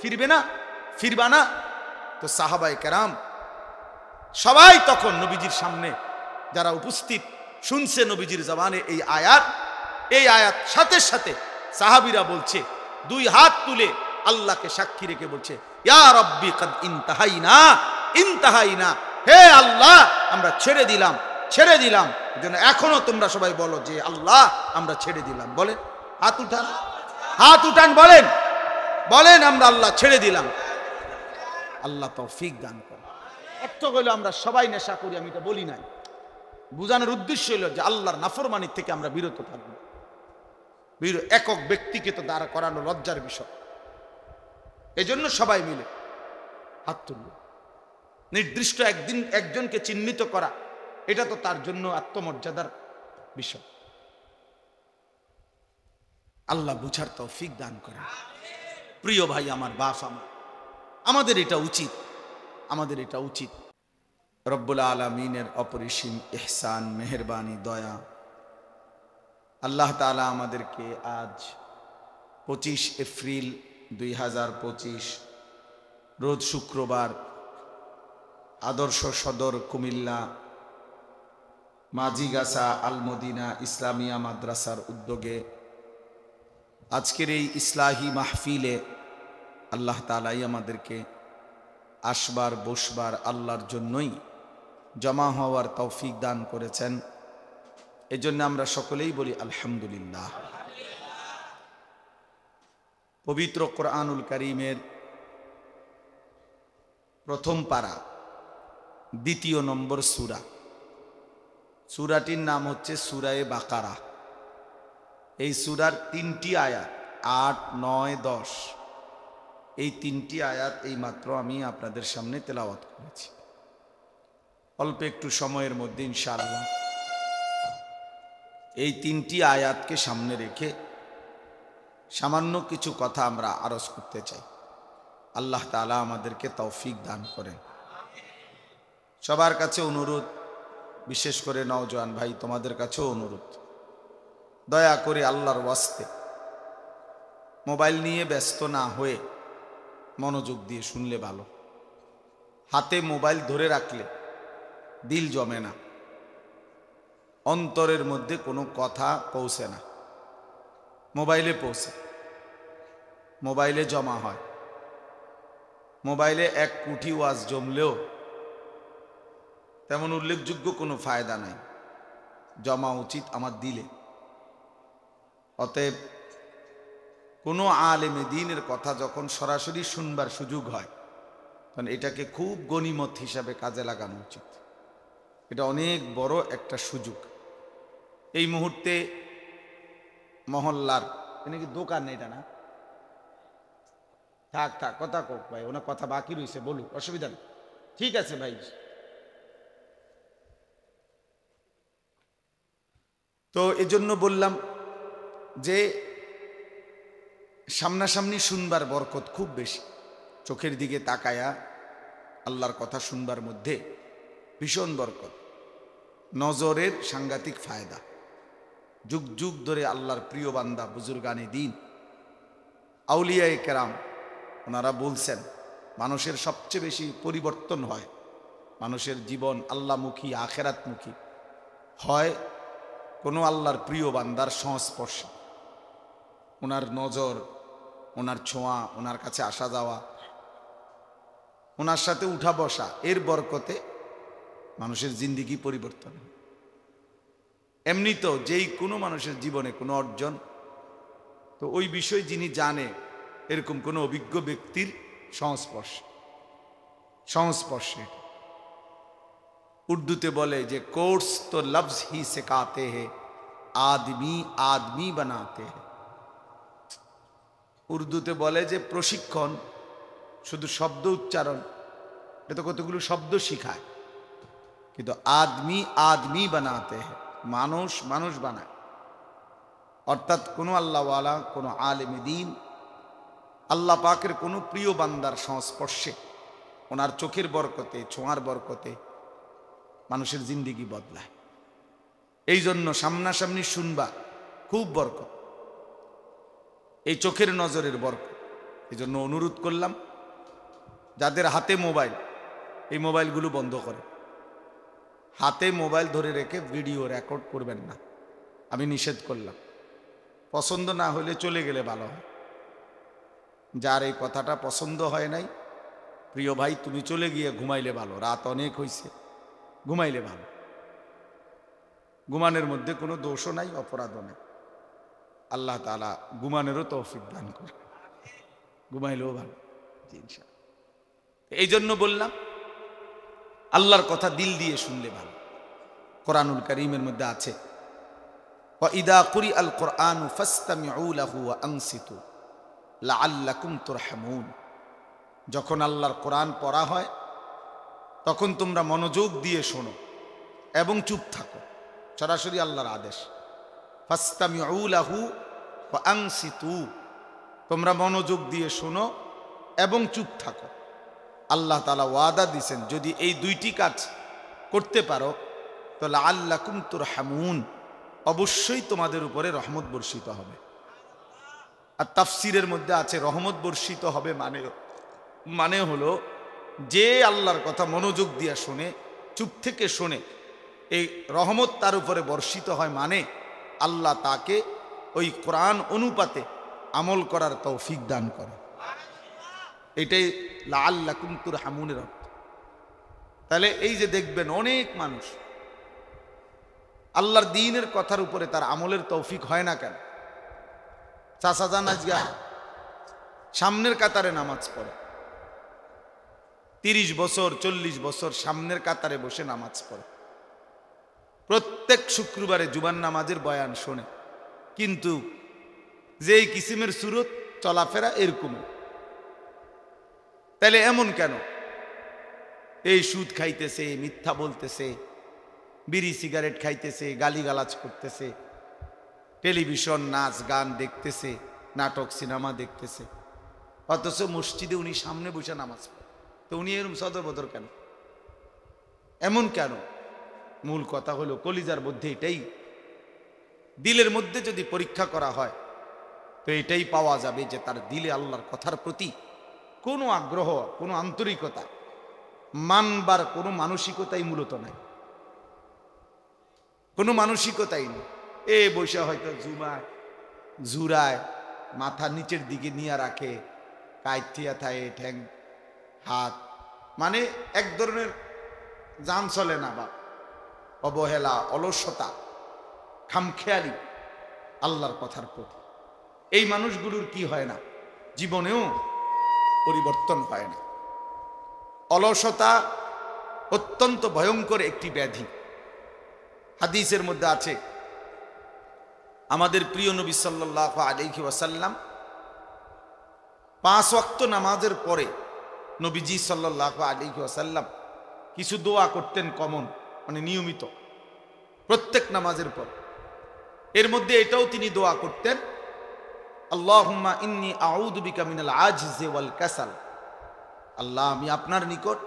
ফিরবা না? তো সাহাবায়ে কেরাম সবাই তখন নবীজির সামনে যারা উপস্থিত শুনছে নবীজির জবানে এই আয়াত, সাথে সাথে সাহাবীরা বলছে, 2 হাত তুলে আল্লাহকে সাক্ষী রেখে বলছে, ইয়া রাব্বি কাদ ইনতাহাইনা, হে আল্লাহ আমরা ছেড়ে দিলাম। এজন্য এখনো তোমরা সবাই বলো যে আল্লাহ আমরা ছেড়ে দিলাম। বলেন, হাত উঠান, বলেন আমরা আল্লাহ ছেড়ে দিলাম। আল্লাহ তৌফিক দান করে। অর্থ হলো আমরা সবাই নেশা করি, আমি এটা বলি নাই। বুঝানোর উদ্দেশ্য হলো যে আল্লাহর নাফরমানি থেকে আমরা বিরত থাকবো। একক ব্যক্তিকে তো দাঁড়া করানো লজ্জার বিষয়, এজন্য সবাই মিলে হাত তুলব। নির্দিষ্ট একদিন একজনকে চিহ্নিত করা, এটা তো তার জন্য আত্মমর্যাদার বিষয়। আল্লাহ বুঝার তৌফিক দান করেন। প্রিয় ভাই আমার, বাপ আমার, আমাদের এটা উচিত। রব্বুল আলামিনের অপরিসীম ইহসান, মেহেরবানি, দয়া, আল্লাহ তাআলা আমাদেরকে আজ 25 এপ্রিল 2025 রোজ শুক্রবার আদর্শ সদর কুমিল্লা মাঝিগাছা আল মদিনা ইসলামিয়া মাদ্রাসার উদ্যোগে আজকের এই ইসলাহি মাহফিলে আল্লাহ তাআলাই আমাদেরকে আসবার বসবার আল্লাহর জন্যই জমা হওয়ার তৌফিক দান করেছেন। এজন্য আমরা সকলেই বলি আলহামদুলিল্লাহ। পবিত্র কোরআনুল কারীমের প্রথম পারা 2 নম্বর সূরাটির নাম হচ্ছে সূরায়ে বাকারা। এই সূরার 3টি আয়াত 8, 9, 10, এই 3টি আয়াত এই মাত্র আমি আপনাদের সামনে তেলাওয়াত করেছি। অল্প একটু সময়ের মধ্যে ইনশাআল্লাহ এই 3টি আয়াতকে সামনে রেখে সামান্য কিছু কথা আমরা আরজ করতে চাই। আল্লাহ তাআলা আমাদেরকে তৌফিক দান করেন। সবার কাছে অনুরোধ, বিশেষ করে নওজোয়ান ভাই তোমাদের কাছেও অনুরোধ, দয়া করে আল্লাহর ওয়াস্তে মোবাইল নিয়ে ব্যস্ত না হয়ে মনোযোগ দিয়ে শুনলে ভালো। হাতে মোবাইল ধরে রাখলে দিল জমে না, অন্তরের মধ্যে কোনো কথা পৌঁছে না। মোবাইলে পৌঁছে, মোবাইলে জমা হয়। মোবাইলে 1 কোটি ওয়াজ জমলেও তেমন উল্লেখযোগ্য কোনো ফায়দা নাই। জমা উচিত আমার দিলে। অতএব কোনো আলেমে দ্বীনের কথা যখন সরাসরি শুনবার সুযোগ হয়, তখন এটাকে খুব গনিমত হিসাবে কাজে লাগানো উচিত। এটা অনেক বড় একটা সুযোগ। এই মুহূর্তে মহল্লার কি দোকান নেই, এটা না? থাক কথা কোক ভাই, ওনার কথা বাকি রয়েছে, বলুক, অসুবিধা নেই, ঠিক আছে ভাই। তো এজন্য বললাম যে সামনাসামনি শুনবার বরকত খুব বেশি। চোখের দিকে তাকায়া আল্লাহর কথা শুনবার মধ্যে ভীষণ বরকত। নজরের সাংঘাতিক ফায়দা। যুগ যুগ ধরে আল্লাহর প্রিয় বান্দা বুজুর্গানে দিন আউলিয়ায়ে কেরাম ওনারা বলছেন মানুষের সবচেয়ে বেশি পরিবর্তন হয়, মানুষের জীবন আল্লাহমুখী আখেরাতমুখী হয় কোনো আল্লাহর প্রিয় বান্দার সংস্পর্শ। ওনার নজর, ওনার ছোঁয়া, ওনার কাছে আসা যাওয়া, ওনার সাথে উঠা বসা, এর বরকতে মানুষের জিন্দিগি পরিবর্তন। এমনি তো যেই কোনো মানুষের জীবনে কোনো অর্জন, তো ওই বিষয় যিনি জানে এরকম কোনো অভিজ্ঞ ব্যক্তির সংস্পর্শে উর্দুতে বলে যে কোর্স তো লফজ হি সিখাতে হে, আদমি আদমি বানাতে হে। উর্দুতে বলে যে প্রশিক্ষণ শুধু শব্দ উচ্চারণ, এটা তো কতগুলো শব্দ শিখায়, কিন্তু আদমি আদমি বানাতে হে, মানুষ মানুষ বানায়। অর্থাৎ কোনো আল্লাহওয়ালা, কোনো আলেমে দ্বীন, আল্লাহ পাকের কোনো প্রিয় বান্দার সংস্পর্শে, ওনার চোখের বরকতে, ছোঁয়ার বরকতে মানুষের জিন্দিগি বদলায়। এই জন্য সামনাসামনি শুনবা খুব বরকত, এই চোখের নজরের বরকত। এই জন্য অনুরোধ করলাম যাদের হাতে মোবাইল, এই মোবাইলগুলো বন্ধ করে। হাতে মোবাইল ধরে রেখে ভিডিও রেকর্ড করবেন না, আমি নিষেধ করলাম। পছন্দ না হলে চলে গেলে ভালো হয়। যার এই কথাটা পছন্দ হয় নাই, প্রিয় ভাই তুমি চলে গিয়ে ঘুমাইলে ভালো, রাত অনেক হয়েছে, ঘুমাইলে ভালো। ঘুমানোর মধ্যে কোনো দোষও নাই, অপরাধও নাই। আল্লাহ তাআলা ঘুমানোরও তৌফিক দান করে, ঘুমাইলেও ভালো। এই জন্য বললাম আল্লাহর কথা দিল দিয়ে শুনলে ভালো। কোরআনুল কারীমের মধ্যে আছে ওয়াইদা কুরিআল কুরআনু ফাসতামিউ লাহু ওয়া আনসিতু লাআল্লাকুম তুরহামুন। যখন আল্লাহর কোরআন পড়া হয় তখন তোমরা মনোযোগ দিয়ে শোনো এবং চুপ থাকো। সরাসরি আল্লাহর আদেশ, ফাসতামিউ লাহু ওয়া আনসিতু, তোমরা মনোযোগ দিয়ে শোনো এবং চুপ থাকো। আল্লাহ তাআলা ওয়াদা দিয়েছেন যদি এই দুইটি কাজ করতে পারো তো লাআল্লাকুম তুরহামুন, অবশ্যই তোমাদের উপরে রহমত বর্ষিত হবে। আর তাফসিরের মধ্যে আছে রহমত বর্ষিত হবে মানে হলো যে আল্লাহর কথা মনোযোগ দিয়ে শোনে, চুপ থেকে শোনে, এই রহমত তার উপরে বর্ষিত হয়, মানে আল্লাহ তাকে ওই কোরআন অনুপাতে আমল করার তৌফিক দান করে। এটাই লাআল্লাকুম তুরহামুনের অর্থ। তাহলে এই যে দেখবেন অনেক মানুষ আল্লাহর দ্বীনের কথার উপরে তার আমলের তৌফিক হয় না কেন? চাচা জান আজগা সামনের কাতারে নামাজ পড়ে, 30 বছর 40 বছর সামনের কাতারে বসে নামাজ পড়ে, প্রত্যেক শুক্রবারে জুমার নামাজের বয়ান শোনে, কিন্তু যেই কিসিমের সুরত চলাফেরা এরকম। তাহলে এমন কেন? এই সুদ খাইতেছে, মিথ্যা বলতেছে, বিড়ি সিগারেট খাইতেছে, গালিগালাজ করতেছে, টেলিভিশন নাচ গান দেখতেছে, নাটক সিনেমা দেখতেছে, অথচ মসজিদে উনি সামনে বসে নামাজ পড়ে। তো উনি এরকম সদর বদর কেন? এমন কেন? মূল কথা হলো কলিজার মধ্যে এটাই, দিলের মধ্যে যদি পরীক্ষা করা হয় তো এটাই পাওয়া যাবে যে তার দিলে আল্লাহর কথার প্রতি কোনো আগ্রহ, কোনো আন্তরিকতা, মানবার কোনো মানসিকতাই মূলত নাই, কোনো মানসিকতাই নেই। এ বৈশা হয়তো জুরায় মাথা নিচের দিকে নিয়ে রাখে, কাইথিয়া থায় ঠ্যাং হাত, মানে এক ধরনের জান চলে না, বা অবহেলা, অলসতা, খামখেয়ালি আল্লাহর কথার প্রতি। এই মানুষগুলোর কি হয় না? জীবনেও পরিবর্তন হয় না। অলসতা অত্যন্ত ভয়ঙ্কর একটি ব্যাধি। হাদিসের মধ্যে আছে আমাদের প্রিয় নবী সাল্লাল্লাহু আলাইহি ওয়াসাল্লাম 5 ওয়াক্ত নামাজের পরে নবীজি সাল্লাল্লাহু আলাইহি ওয়াসাল্লাম কিছু দোয়া করতেন কমন, মানে নিয়মিত প্রত্যেক নামাজের পর। এর মধ্যে এটাও তিনি দোয়া করতেন আল্লাহুম্মা ইন্নী আউযু বিকা মিনাল আজজি ওয়াল কাসাল, আল্লাহ আমি আপনার নিকট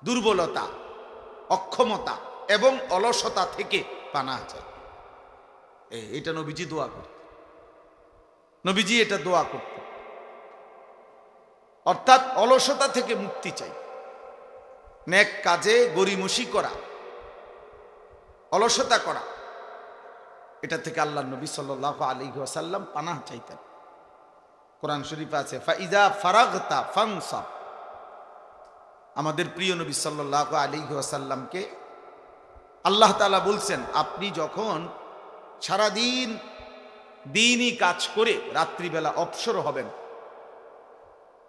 দুর্বলতা, অক্ষমতা এবং অলসতা থেকে পানাহ চাই। এটা নবীজি দোয়া করতেন, নবীজি এটা দোয়া করতেন। অর্থাৎ অলসতা থেকে মুক্তি চাই, নেক কাজে গরিমসি করা, অলসতা করা, এটা থেকে আল্লাহ নবী সাল্লাল্লাহু আলাইহি ওয়াসাল্লাম পানাহ চাইতেন। কোরআন শরীফে আছে ফাইজা ফারাগতা ফানসাব। আমাদের প্রিয় নবী সাল্লাল্লাহু আলাইহি ওয়াসাল্লামকে আল্লাহ তাআলা বলছেন, আপনি যখন সারাদিন দ্বীনি কাজ করে রাত্রিবেলা অবসর হবেন,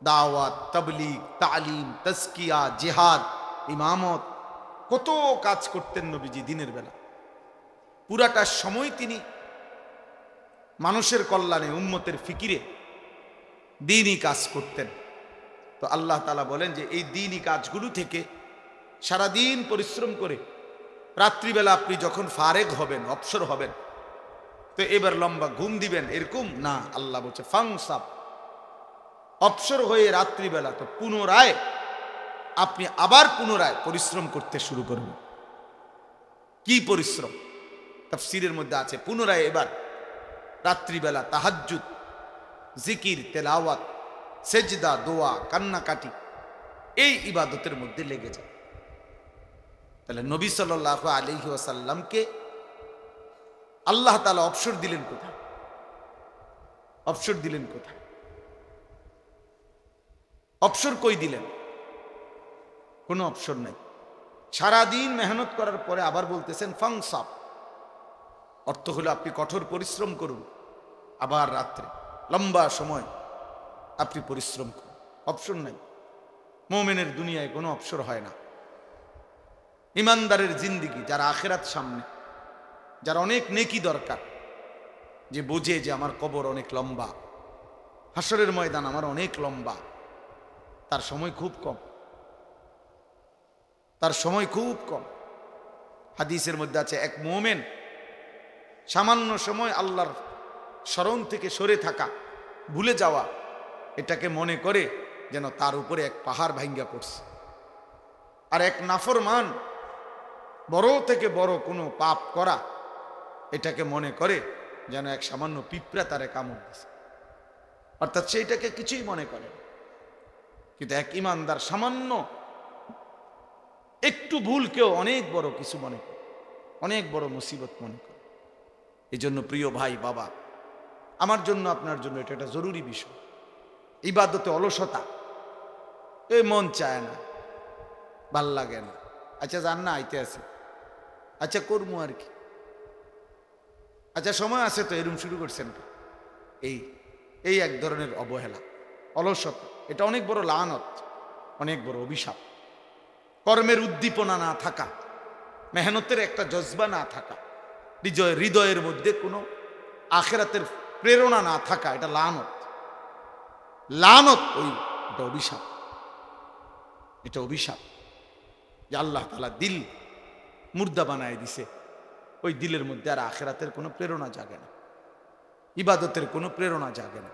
দাওয়াত, তাবলীগ, তালিম, তাজকিয়া, জিহাদ, ইমামত, কত কাজ করতেন নবীজি দিনের বেলা। পুরাটা সময় তিনি মানুষের কল্যাণে, উম্মতের ফিকিরে দ্বীনি কাজ করতেন। তো আল্লাহ তাআলা বলেন যে এই দ্বীনি কাজগুলো থেকে সারাদিন পরিশ্রম করে রাত্রিবেলা আপনি যখন ফারেগ হবেন, অবসর হবেন, তো এবার লম্বা ঘুম দিবেন এরকম না। আল্লাহ বলছে ফাংসাব, অবসর হয়ে রাত্রিবেলা তো পুনরায় আপনি আবার পুনরায় পরিশ্রম করতে শুরু করবেন। কি পরিশ্রম? তাফসীরের মধ্যে আছে পুনরায় এবার রাত্রিবেলা তাহাজ্জুদ, জিকির, তেলাওয়াত, সেজদা, দোয়া, কান্নাকাটি, এই ইবাদতের মধ্যে লেগে যায়। তাহলে নবী সাল্লাল্লাহু আলাইহি ওয়াসাল্লামকে আল্লাহ তাআলা অবসর দিলেন কোথায়? অবসর দিলেন কোথায়? অবসর কই দিলেন? কোনো অবসর নাই। সারাদিন মেহনত করার পরে আবার বলতেছেন ফাংসাব, অর্থ হলো আপনি কঠোর পরিশ্রম করুন, আবার রাত্রে লম্বা সময় আপনি পরিশ্রম করুন। অবসর নাই। মুমিনের দুনিয়ায় কোনো অবসর হয় না। ইমানদারের জিন্দিগি, যারা আখিরাত সামনে, যার অনেক নেকি দরকার, যে বোঝে যে আমার কবর অনেক লম্বা, হাসরের ময়দান আমার অনেক লম্বা, তার সময় খুব কম, তার সময় খুব কম। হাদিসের মধ্যে আছে এক মুমিন সামান্য সময় আল্লাহর স্মরণ থেকে সরে থাকা, ভুলে যাওয়া, এটাকে মনে করে যেন তার উপরে এক পাহাড় ভাঙ্গা পড়ছে। আর এক নাফরমান বড় থেকে বড় কোনো পাপ করা, এটাকে মনে করে যেন এক সামান্য পিঁপড়া তারে কামড় দিছে। অর্থাৎ সেইটাকে কিছুই মনে করে না। কিন্তু এক ইমানদার সামান্য একটু ভুলকেও অনেক বড় কিছু মনে করে, অনেক বড় মুসিবত মনে করে। এই জন্য প্রিয় ভাই, বাবা, আমার জন্য, আপনার জন্য এটা একটা জরুরি বিষয়। ইবাদতে অলসতা, এই মন চায় না, ভাল লাগে না, আচ্ছা জান না আইতে আছে, আচ্ছা করবো আর কি, আচ্ছা সময় আছে তো, এরকম শুরু করছেন। এই এক ধরনের অবহেলা, অলসতা, এটা অনেক বড় লানত, অনেক বড় অভিশাপ। কর্মের উদ্দীপনা না থাকা, মেহনতের একটা জজবা না থাকা, হৃদয়ের মধ্যে কোনো আখিরাতের প্রেরণা না থাকা, এটা লানত। লানত এটা অভিশাপ, এটা অভিশাপ যে আল্লাহ তাআলা দিল মুর্দা বানায় দিছে। ওই দিলের মধ্যে আর আখিরাতের কোনো প্রেরণা জাগে না, ইবাদতের কোনো প্রেরণা জাগে না।